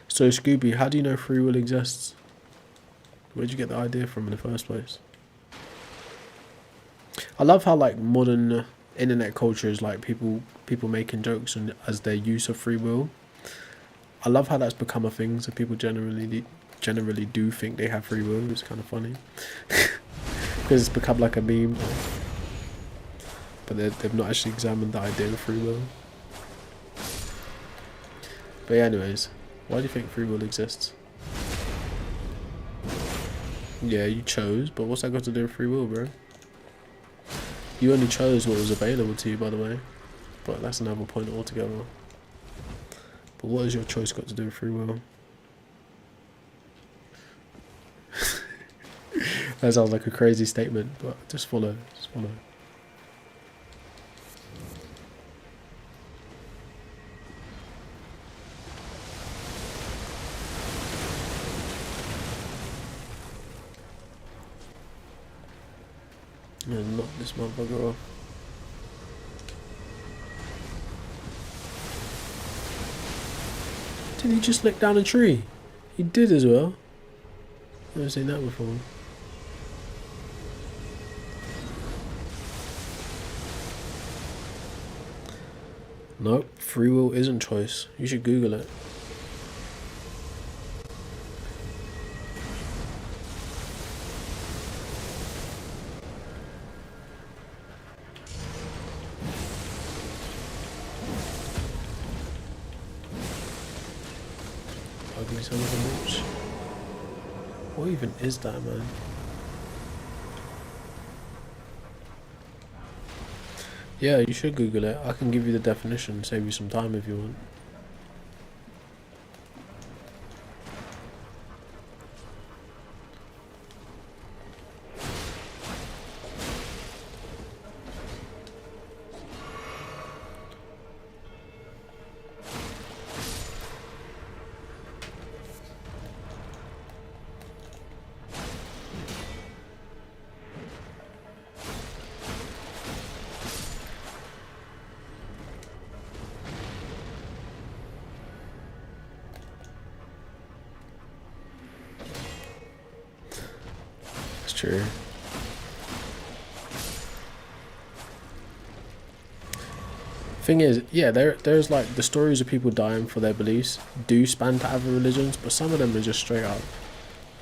So Scooby, how do you know free will exists? Where'd you get the idea from in the first place? I love how like modern internet culture is like people making jokes and as their use of free will. I love how that's become a thing. So people generally do think they have free will. It's kind of funny because it's become like a meme. But they've not actually examined the idea of free will. But yeah, anyways. Why do you think free will exists? Yeah, you chose, but what's that got to do with free will, bro? You only chose what was available to you, by the way. But that's another point altogether. But what has your choice got to do with free will? That sounds like a crazy statement, but just follow. Just follow. And knock this motherfucker off. Did he just lick down a tree? He did as well. I've never seen that before. Nope, free will isn't choice. You should Google it. Ugly son of a bitch. What even is that, man? Yeah, you should Google it. I can give you the definition, save you some time if you want. True. Thing is, yeah, there's like the stories of people dying for their beliefs do span to other religions, but some of them are just straight up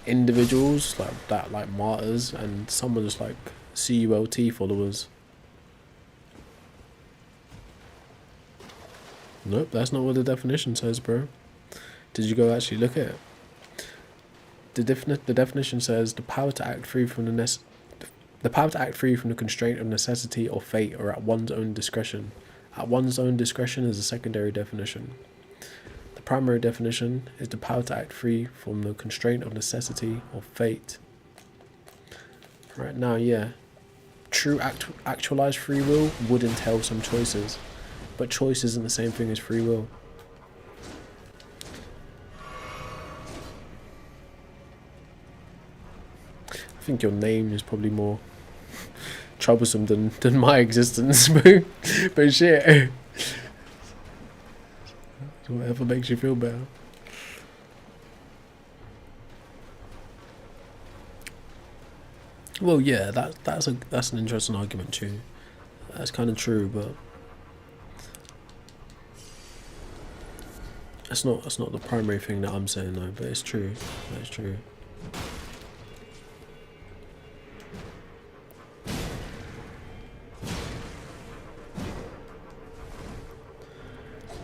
individuals like that, like martyrs, and some are just like CULT followers. Nope, that's not what the definition says, bro. Did you go actually look at it? The definition says the power to act free from the constraint of necessity or fate, or at one's own discretion. At one's own discretion is a secondary definition. The primary definition is the power to act free from the constraint of necessity or fate. Right now, yeah, true actualized free will would entail some choices, but choice isn't the same thing as free will. I think your name is probably more troublesome than my existence, bro. But shit. Whatever makes you feel better. Well, yeah, that's an interesting argument too. That's kind of true, but that's not the primary thing that I'm saying though. But it's true. That's true.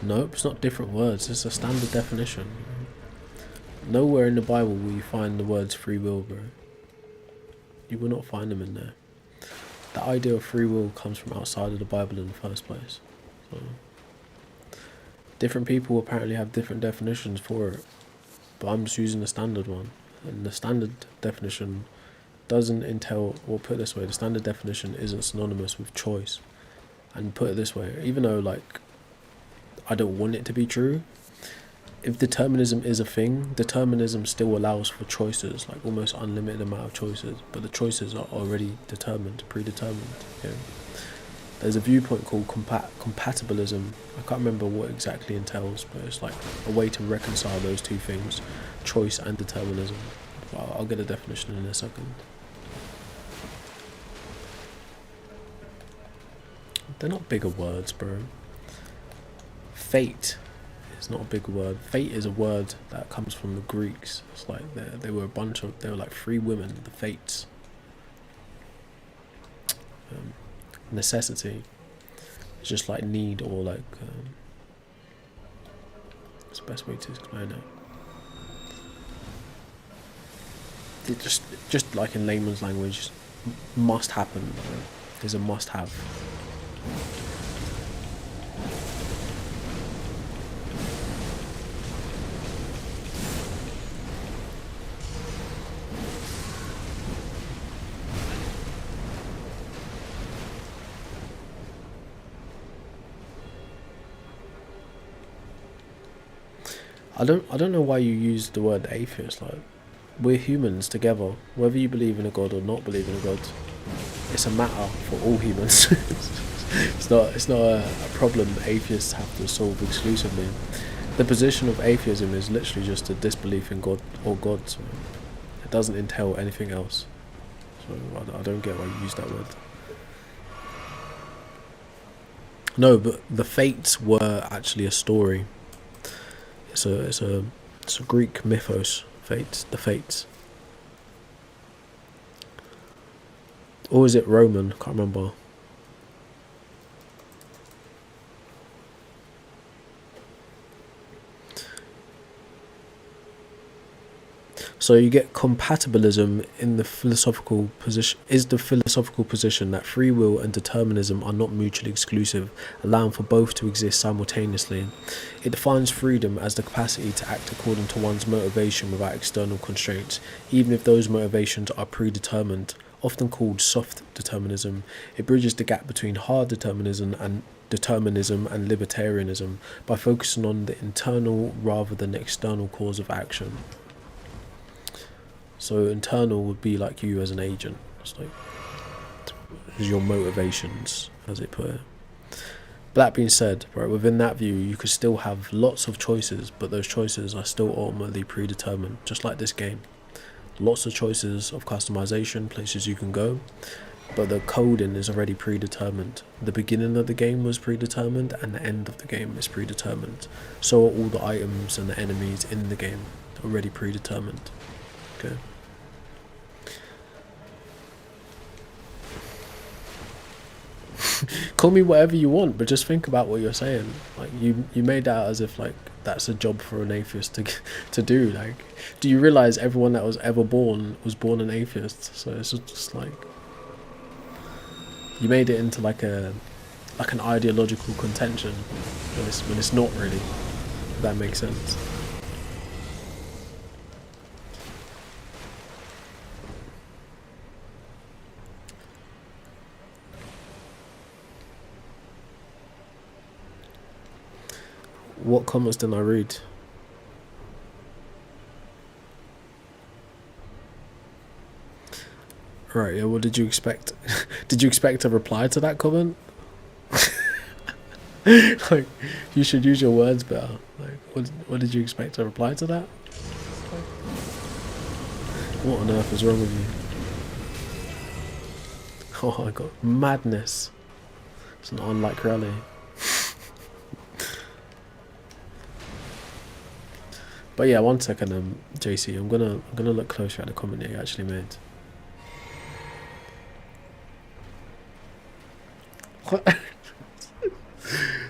Nope, it's not different words. It's a standard definition. Nowhere in the Bible will you find the words free will, bro. You will not find them in there. The idea of free will comes from outside of the Bible in the first place. So, different people apparently have different definitions for it, but I'm just using the standard one. And the standard definition doesn't entail, or put it this way, the standard definition isn't synonymous with choice. And put it this way, even though like I don't want it to be true, if determinism is a thing, determinism still allows for choices, like almost unlimited amount of choices, but the choices are already determined, predetermined. Yeah. There's a viewpoint called compatibilism. I can't remember what exactly entails, but it's like a way to reconcile those two things, choice and determinism. Well, I'll get a definition in a second. They're not bigger words, bro. Fate is not a big word. Fate is a word that comes from the Greeks. It's like they were like three women, the Fates. Necessity. It's just like need, or like it's the best way to explain it. It just like in layman's language, must happen. Is a must have. I don't know why you use the word atheist. Like, we're humans together. Whether you believe in a god or not believe in a god, it's a matter for all humans. it's not a problem atheists have to solve exclusively. The position of atheism is literally just a disbelief in God or gods. It doesn't entail anything else. So I don't get why you use that word. No, but the Fates were actually a story. It's a Greek mythos. Fates, the Fates. Or is it Roman? Can't remember. So you get compatibilism in the philosophical position, is the philosophical position that free will and determinism are not mutually exclusive, allowing for both to exist simultaneously. It defines freedom as the capacity to act according to one's motivation without external constraints, even if those motivations are predetermined. Often called soft determinism, it bridges the gap between hard determinism and libertarianism by focusing on the internal rather than the external cause of action. So internal would be like you as an agent. It's like your motivations, as it put it. But that being said, right, within that view, you could still have lots of choices, but those choices are still ultimately predetermined, just like this game. Lots of choices of customization, places you can go, but the coding is already predetermined. The beginning of the game was predetermined, and the end of the game is predetermined. So are all the items and the enemies in the game already predetermined. Okay. Call me whatever you want, but just think about what you're saying. Like you made that as if like that's a job for an atheist to do. Like, do you realize everyone that was ever born was born an atheist? So it's just like you made it into like an ideological contention when it's not really. If that makes sense. What comments did I read? Right, yeah, what did you expect? Did you expect a reply to that comment? Like, you should use your words better. Like, what did you expect a reply to that? What on earth is wrong with you? Oh my god, madness. It's not unlike Raleigh. But yeah, 1 second, JC. I'm gonna look closer at the comment that you actually made. What?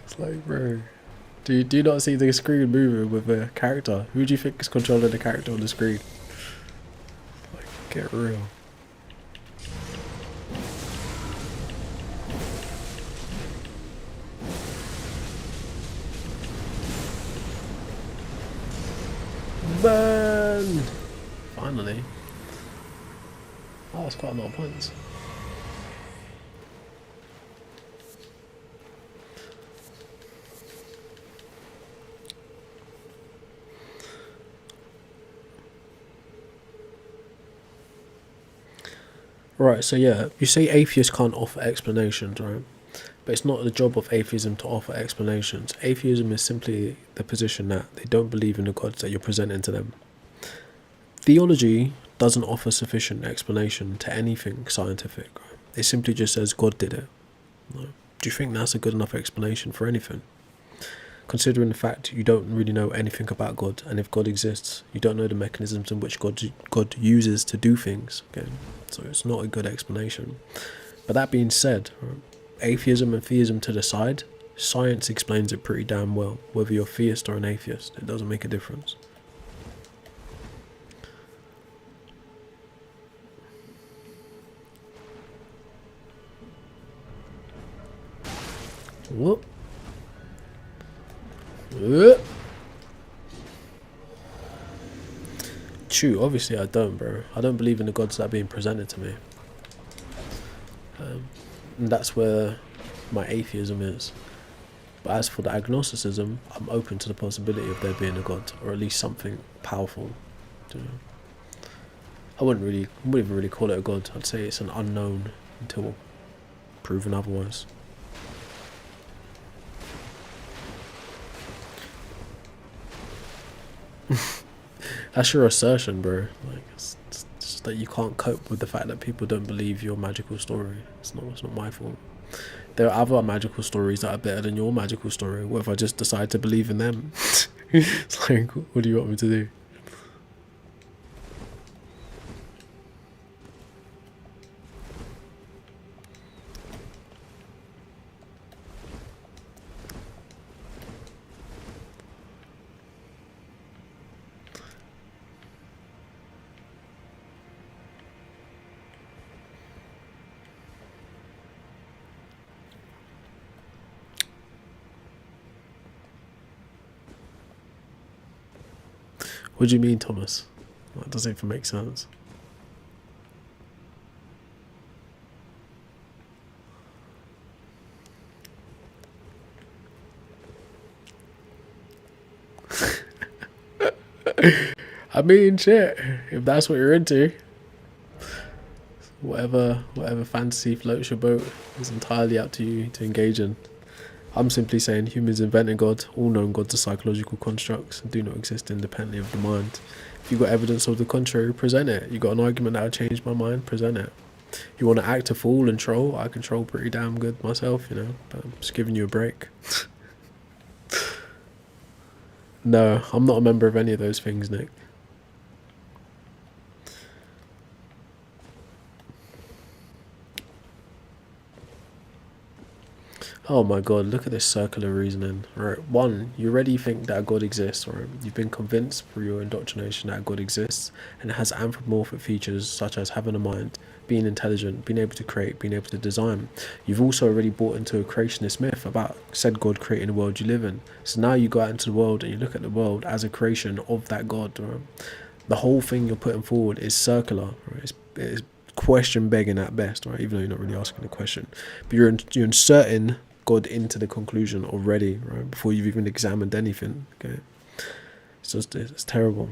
It's like, bro, do you not see the screen moving with the character? Who do you think is controlling the character on the screen? Like, get real. Burn! Finally. Oh, that's quite a lot of points. Right, so yeah, you say atheists can't offer explanations, right? But it's not the job of atheism to offer explanations. Atheism is simply the position that they don't believe in the gods that you're presenting to them. Theology doesn't offer sufficient explanation to anything scientific. Right? It simply just says God did it. Right? Do you think that's a good enough explanation for anything? Considering the fact you don't really know anything about God, and if God exists, you don't know the mechanisms in which God uses to do things. Okay? So it's not a good explanation. But that being said, right, atheism and theism to the side, science explains it pretty damn well. Whether you're a theist or an atheist, it doesn't make a difference. Whoop. True, obviously I don't, bro. I don't believe in the gods that are being presented to me. And that's where my atheism is. But as for the agnosticism, I'm open to the possibility of there being a god, or at least something powerful. You know? I wouldn't even really call it a god. I'd say it's an unknown until proven otherwise. That's your assertion, bro. Like, it's just that you can't cope with the fact that people don't believe your magical story. It's not my fault. There are other magical stories that are better than your magical story. What if I just decide to believe in them? It's like, what do you want me to do? What do you mean, Thomas? That doesn't even make sense. I mean, shit. If that's what you're into, whatever fantasy floats your boat is entirely up to you to engage in. I'm simply saying humans invented God. All known gods are psychological constructs and do not exist independently of the mind. If you've got evidence of the contrary, present it. You got an argument that will change my mind, present it. You want to act a fool and troll? I can troll pretty damn good myself, you know, but I'm just giving you a break. No, I'm not a member of any of those things, Nick. Oh my god, look at this circular reasoning. Right, 1, you already think that God exists, right? You've been convinced through your indoctrination that God exists and it has anthropomorphic features such as having a mind, being intelligent, being able to create, being able to design. You've also already bought into a creationist myth about said God creating the world you live in. So now you go out into the world and you look at the world as a creation of that God, right? The whole thing you're putting forward is circular, right? It's question begging at best, right? Even though you're not really asking the question. But you're inserting God into the conclusion already, right? Before you've even examined anything. Okay, it's terrible.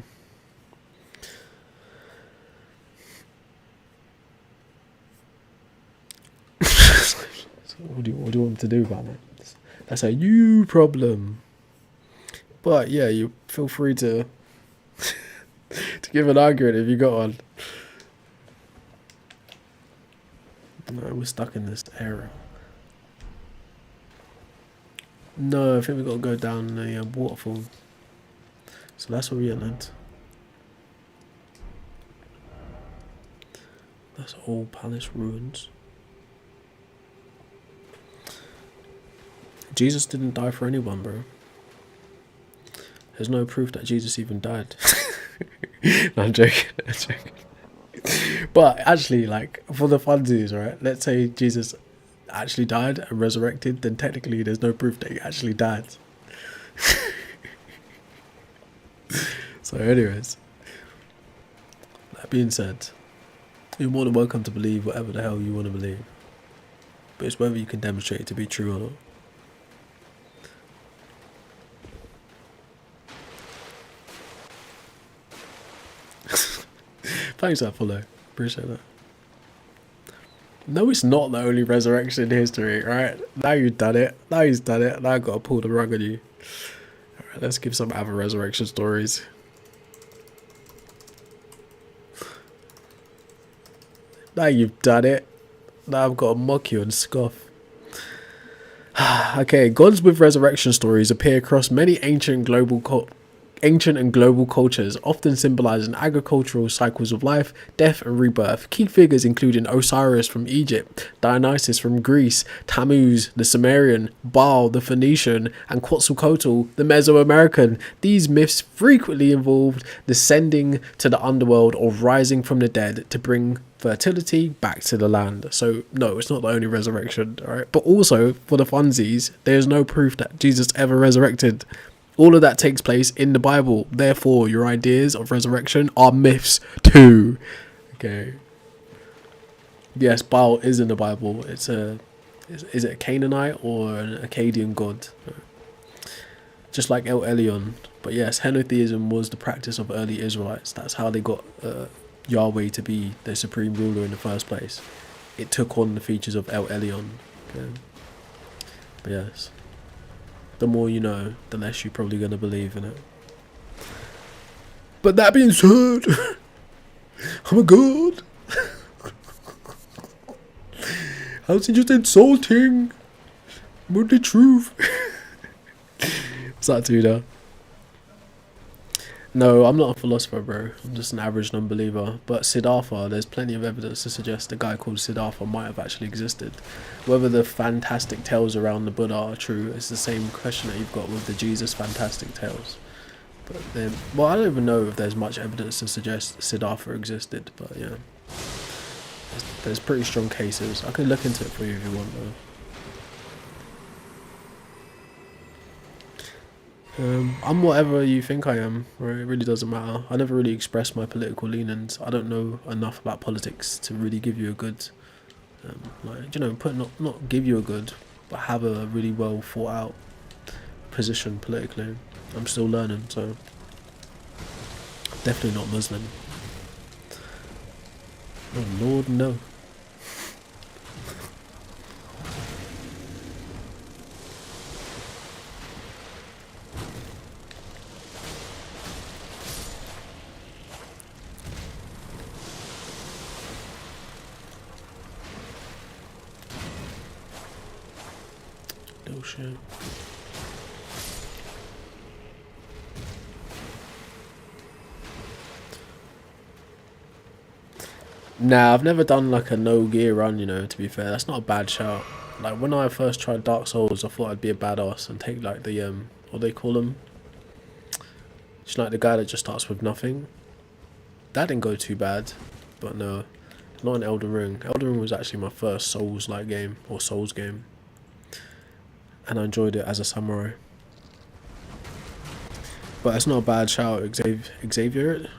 what do you want to do about that? That's a you problem. But yeah, you feel free to to give an argument if you got one. No, we're stuck in this area. No, I think we've got to go down the waterfall. So that's where we ended. That's all palace ruins. Jesus didn't die for anyone, bro. There's no proof that Jesus even died. No, I'm joking. I'm joking. But actually, like, for the funsies, right? Let's say Jesus actually died and resurrected, then technically there's no proof that he actually died. So anyways, that being said, you're more than welcome to believe whatever the hell you want to believe. But it's whether you can demonstrate it to be true or not. Thanks for that follow. Appreciate that. No, it's not the only resurrection in history, right? Now you've done it. Now he's done it. Now I've got to pull the rug on you. Alright, let's give some other resurrection stories. Now you've done it. Now I've got to mock you and scoff. Okay, gods with resurrection stories appear across many ancient and global cultures, often symbolizing agricultural cycles of life, death and rebirth. Key figures including Osiris from Egypt, Dionysus from Greece, Tammuz the Sumerian, Baal the Phoenician, and Quetzalcoatl the Mesoamerican. These myths frequently involved descending to the underworld or rising from the dead to bring fertility back to the land. So no, it's not the only resurrection, alright? But also, for the funsies, there's no proof that Jesus ever resurrected. All of that takes place in the Bible. Therefore, your ideas of resurrection are myths too. Okay. Yes, Baal is in the Bible. Is it a Canaanite or an Akkadian god? Just like El Elyon. But yes, henotheism was the practice of early Israelites. That's how they got Yahweh to be their supreme ruler in the first place. It took on the features of El Elyon. Okay. But yes. The more you know, the less you're probably going to believe in it. But that being said, I'm a god. How's it just insulting? With the truth. What's that, Tudor? No, I'm not a philosopher, bro. I'm just an average non-believer. But Siddhartha, there's plenty of evidence to suggest a guy called Siddhartha might have actually existed. Whether the fantastic tales around the Buddha are true, it's the same question that you've got with the Jesus fantastic tales. But well, I don't even know if there's much evidence to suggest Siddhartha existed, but yeah. There's pretty strong cases. I can look into it for you if you want, though. I'm whatever you think I am, right? It really doesn't matter. I never really expressed my political leanings. I don't know enough about politics to really give you a good, not give you a good, but have a really well thought out position politically. I'm still learning, so definitely not Muslim. Oh Lord, no. No shit. Nah, I've never done like a no gear run, to be fair. That's not a bad shout. Like when I first tried Dark Souls, I thought I'd be a badass and take like the what they call them? Just like the guy that just starts with nothing. That didn't go too bad, but no, not in Elden Ring. Elden Ring was actually my first Souls-like game, or Souls game. And I enjoyed it as a samurai. But that's not a bad shout, Xavier.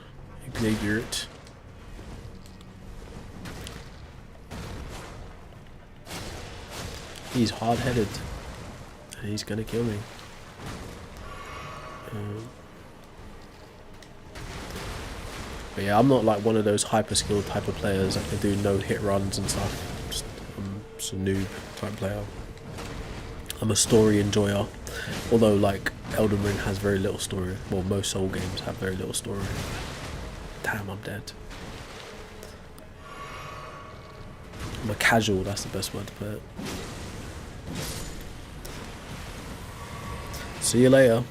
He's hard-headed, and he's gonna kill me. But yeah, I'm not like one of those hyper-skilled type of players that can do no-hit runs and stuff. I'm just a noob type player. I'm a story enjoyer, although like Elden Ring has very little story. Well, most Soul games have very little story. Damn, I'm dead. I'm a casual, that's the best word to put it. See you later.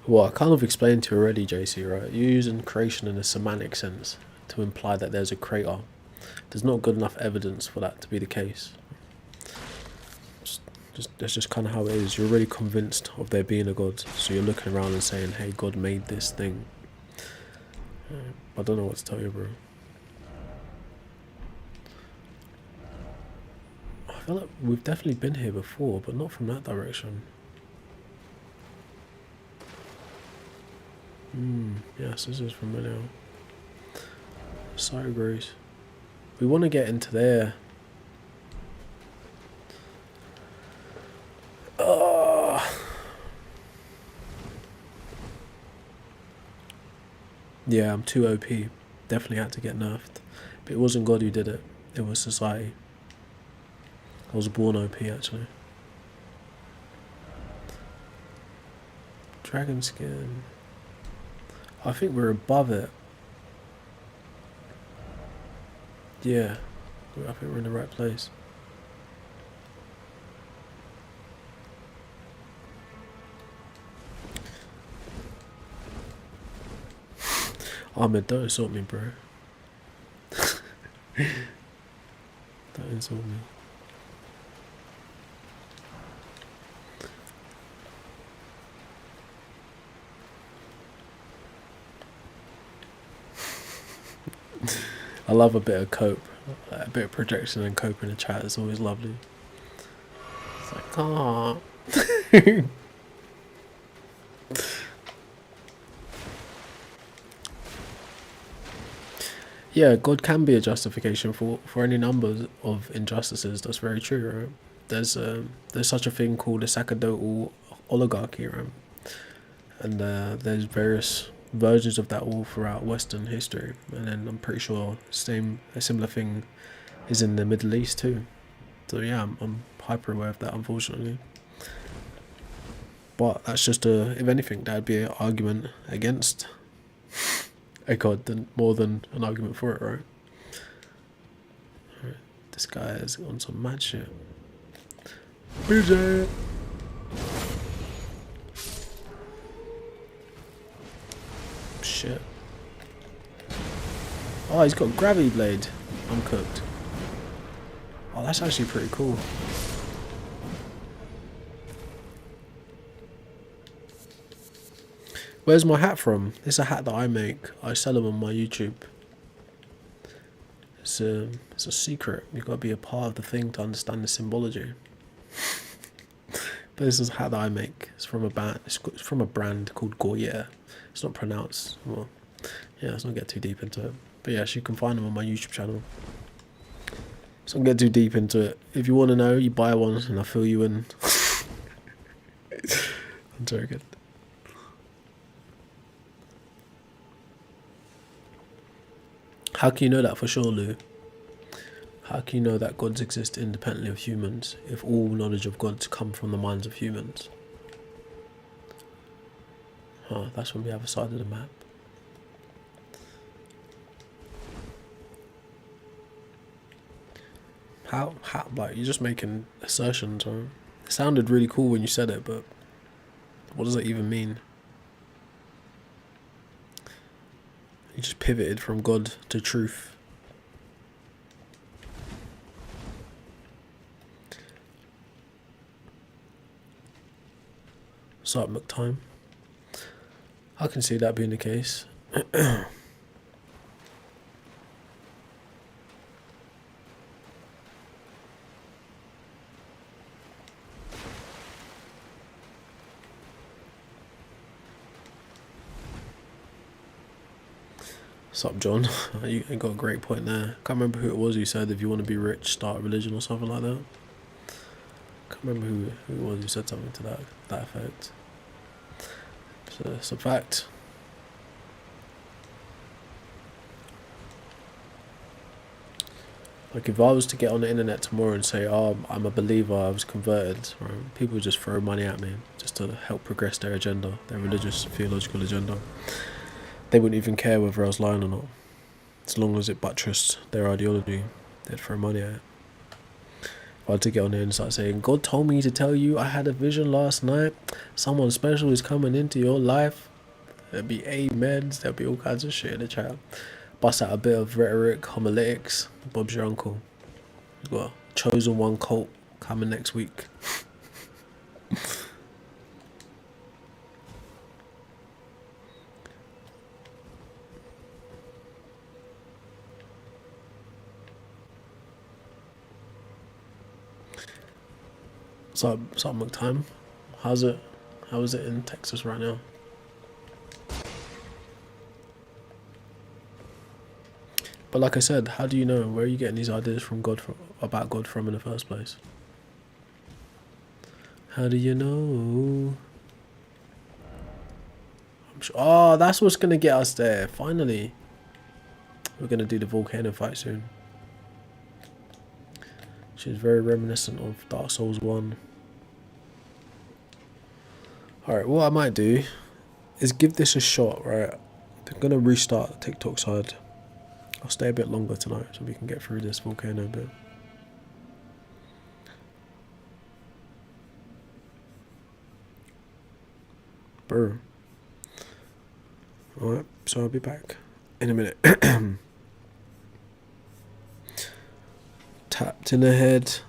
Well, I kind of explained to you already, JC, right? You're using creation in a semantic sense to imply that there's a creator. There's not good enough evidence for that to be the case. That's just kind of how it is. You're already convinced of there being a God, so you're looking around and saying, hey, God made this thing. I don't know what to tell you, bro. I feel like we've definitely been here before, but not from that direction. Yes, this is familiar. Sorry, Grace. We want to get into there. Yeah, I'm too OP. Definitely had to get nerfed. But it wasn't God who did it. It was society. I was born OP, actually. Dragon skin. I think we're above it. Yeah. I think we're in the right place. Ahmed, don't insult me, bro. Don't insult me. I love a bit of cope. A bit of projection and cope in the chat is always lovely. It's like, ah. Yeah, God can be a justification for any number of injustices. That's very true, right? There's such a thing called a sacerdotal oligarchy, right? And there's various versions of that all throughout Western history, and then I'm pretty sure a similar thing is in the Middle East too. So yeah, I'm hyper aware of that, unfortunately. But that's just if anything, that'd be an argument against a god more than an argument for it, right? Alright, this guy is on some mad shit. BJ! Shit. Oh, he's got gravity blade. I'm cooked. Oh, that's actually pretty cool. Where's my hat from? It's a hat that I make. I sell them on my YouTube. It's a secret. You've got to be a part of the thing to understand the symbology. But this is a hat that I make. It's from a band. It's from a brand called Goyer. It's not pronounced. Well, yeah, let's not get too deep into it. But yes, you can find them on my YouTube channel. So don't get too deep into it. If you want to know, you buy one and I'll fill you in. I'm joking. How can you know that for sure, Lou? How can you know that gods exist independently of humans if all knowledge of gods come from the minds of humans? Huh, that's from the other side of the map. How, like, you're just making assertions, right? It sounded really cool when you said it, but what does that even mean? You just pivoted from God to truth. What's up, McTime? I can see that being the case. What's up, John? You got a great point there. Can't remember who it was who said if you want to be rich, start a religion or something like that. Can't remember who it was who said something to that effect. So it's a fact. Like if I was to get on the internet tomorrow and say, "Oh, I'm a believer, I was converted," right? People would just throw money at me just to help progress their agenda, their religious, theological agenda. They wouldn't even care whether I was lying or not. As long as it buttressed their ideology, they'd throw money at it. If I had to get on there and start saying, "God told me to tell you I had a vision last night, someone special is coming into your life," there'd be amens, there'd be all kinds of shit in the chat. Bust out a bit of rhetoric, homiletics. Bob's your uncle. We've got a chosen one cult coming next week. So McTime, how is it in Texas right now? But like I said, how do you know? Where are you getting these ideas from about God from in the first place? How do you know? I'm sure. Oh, that's what's gonna get us there. Finally, we're gonna do the volcano fight soon. Which is very reminiscent of Dark Souls 1. Alright, what I might do is give this a shot, right? I'm gonna restart the TikTok side. I'll stay a bit longer tonight so we can get through this volcano bit. Bro. Alright, so I'll be back in a minute. Tapped in the head.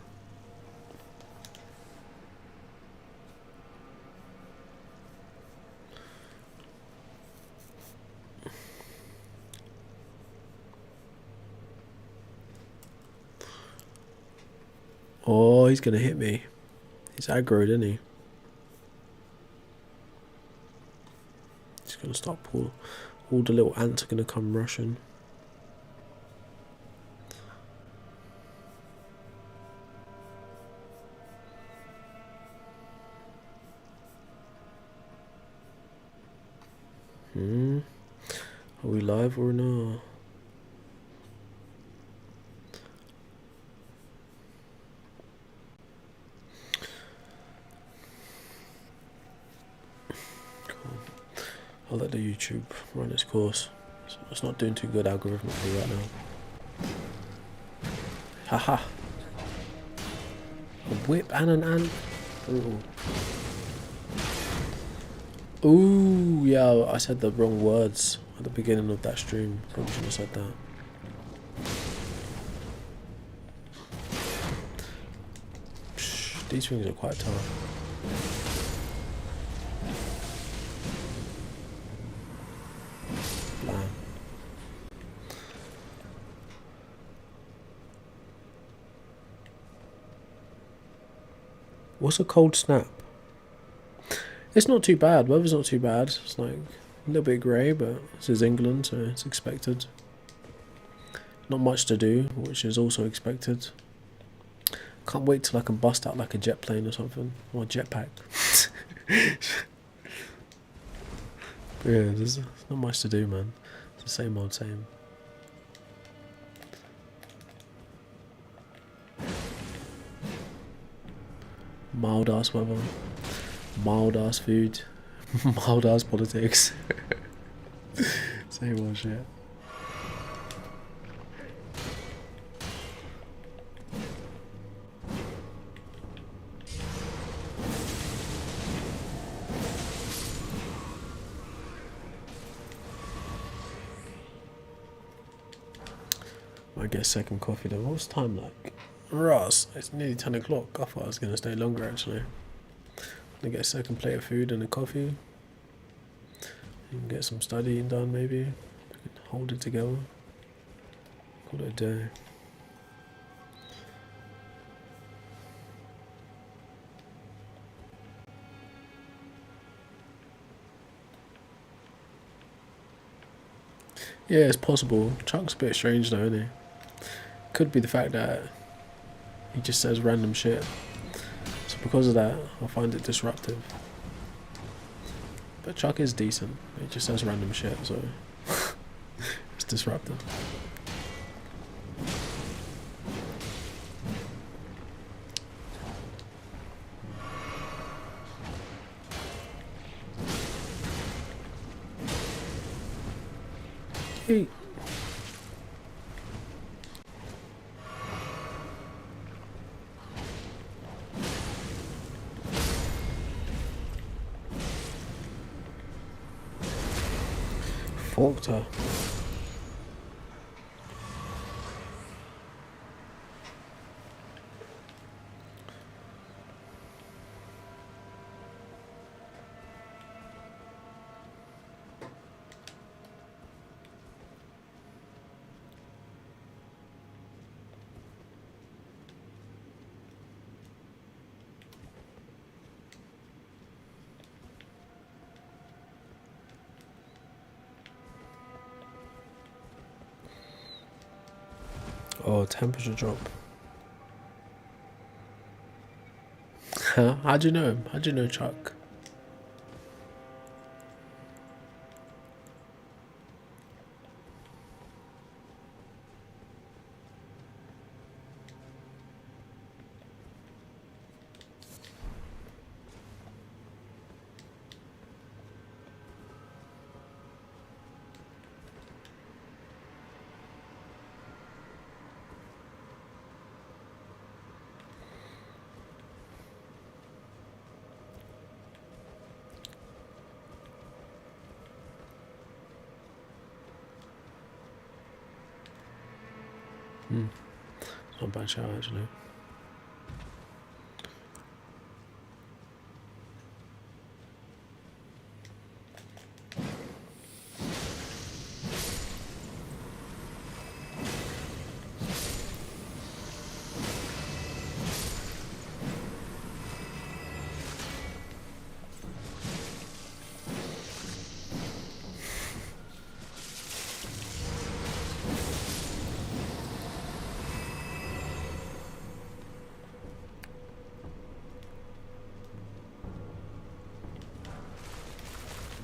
Oh, he's gonna hit me. He's aggroed, isn't he? He's gonna start pull. All the little ants are gonna come rushing. Are we live or not? I'll let the YouTube run its course. It's not doing too good algorithmically right now. Haha. A whip and an ant. Brutal. Ooh, yeah, I said the wrong words at the beginning of that stream. Probably should have said that. Psh, these things are quite tough. Blam. What's a cold snap? It's not too bad. Weather's not too bad. It's like a little bit grey, but this is England, so it's expected. Not much to do, which is also expected. Can't wait till I can bust out like a jet plane or something, or a jetpack. Yeah, there's not much to do, man. It's the same old same. Mild ass weather, mild ass food, mild ass politics. Same old shit. I get a second coffee though. What's time like? Ross, it's nearly 10 o'clock. I thought I was going to stay longer actually. I get a second plate of food and a coffee. You can get some studying done maybe. We can hold it together. Call it a day. Yeah, it's possible. Chuck's a bit strange though, isn't he? Could be the fact that he just says random shit. So because of that, I find it disruptive. But Chuck is decent. He just says random shit, so it's disruptive. Hey. Forked her. Oh, temperature drop. How'd you know? How'd you know, Chuck? It's not a bad shout, actually.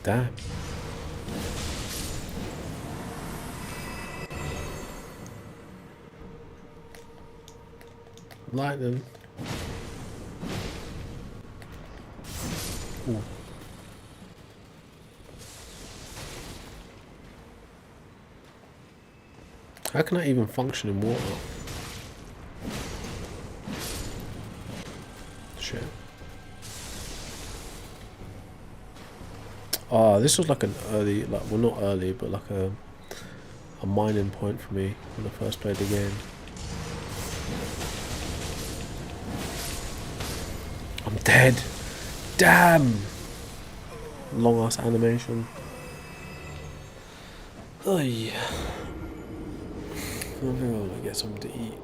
Damn. Lightning. Ooh. How can I even function in water? Shit. Oh, this was like an early, like, well, not early, but like a mining point for me when I first played the game. I'm dead. Damn. Long ass animation. Oh yeah. I think I'm gonna get something to eat.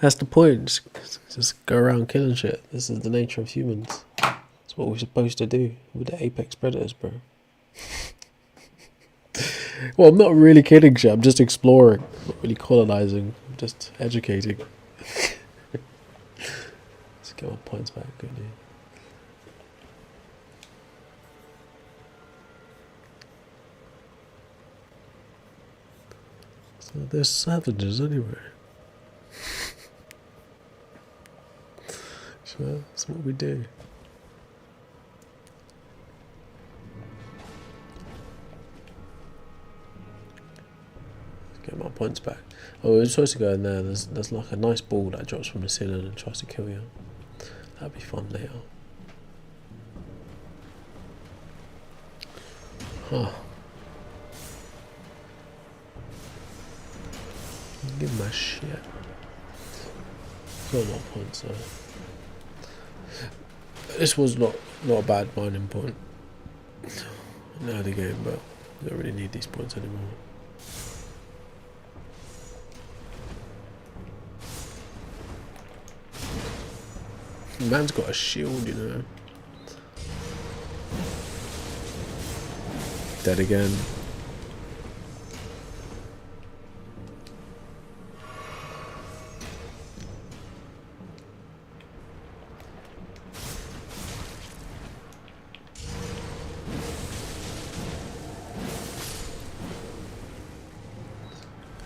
That's the point. Just go around killing shit. This is the nature of humans. That's what we're supposed to do. We're the apex predators, bro. Well, I'm not really killing shit. I'm just exploring. I'm not really colonizing. I'm just educating. Let's get my points back, quickly. So there's savages anyway. So that's what we do. Get my points back. Oh, we're supposed to go in there. There's like a nice ball that drops from the ceiling and tries to kill you. That'd be fun later. Huh. Give my shit. Got more points though. This was not a bad mining point in the early game, but we don't really need these points anymore. Man's got a shield, you know. Dead again.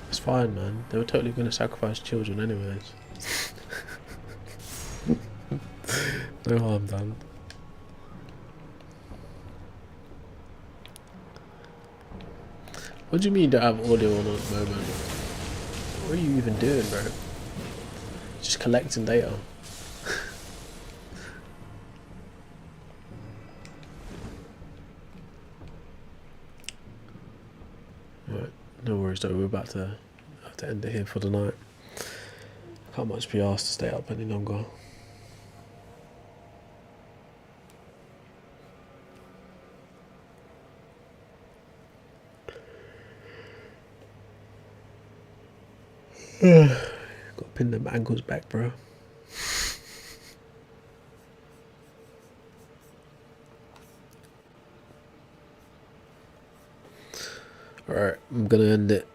This fine, man. They were totally gonna sacrifice children anyways. No harm done. What do you mean you don't have audio on at the moment? What are you even doing, bro? Just collecting data. Right, no worries though, we're about to have to end it here for the night. Can't much be asked to stay up any longer. Gotta pin them ankles back, bro. Alright, I'm gonna end it.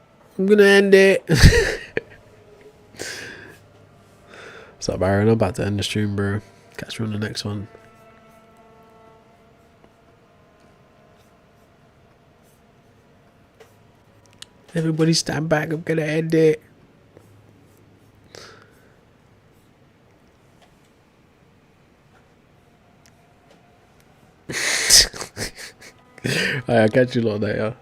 What's up, Aaron? I'm about to end the stream, bro. Catch you on the next one. Everybody stand back. I'm gonna end it. Alright, I'll catch you lot later.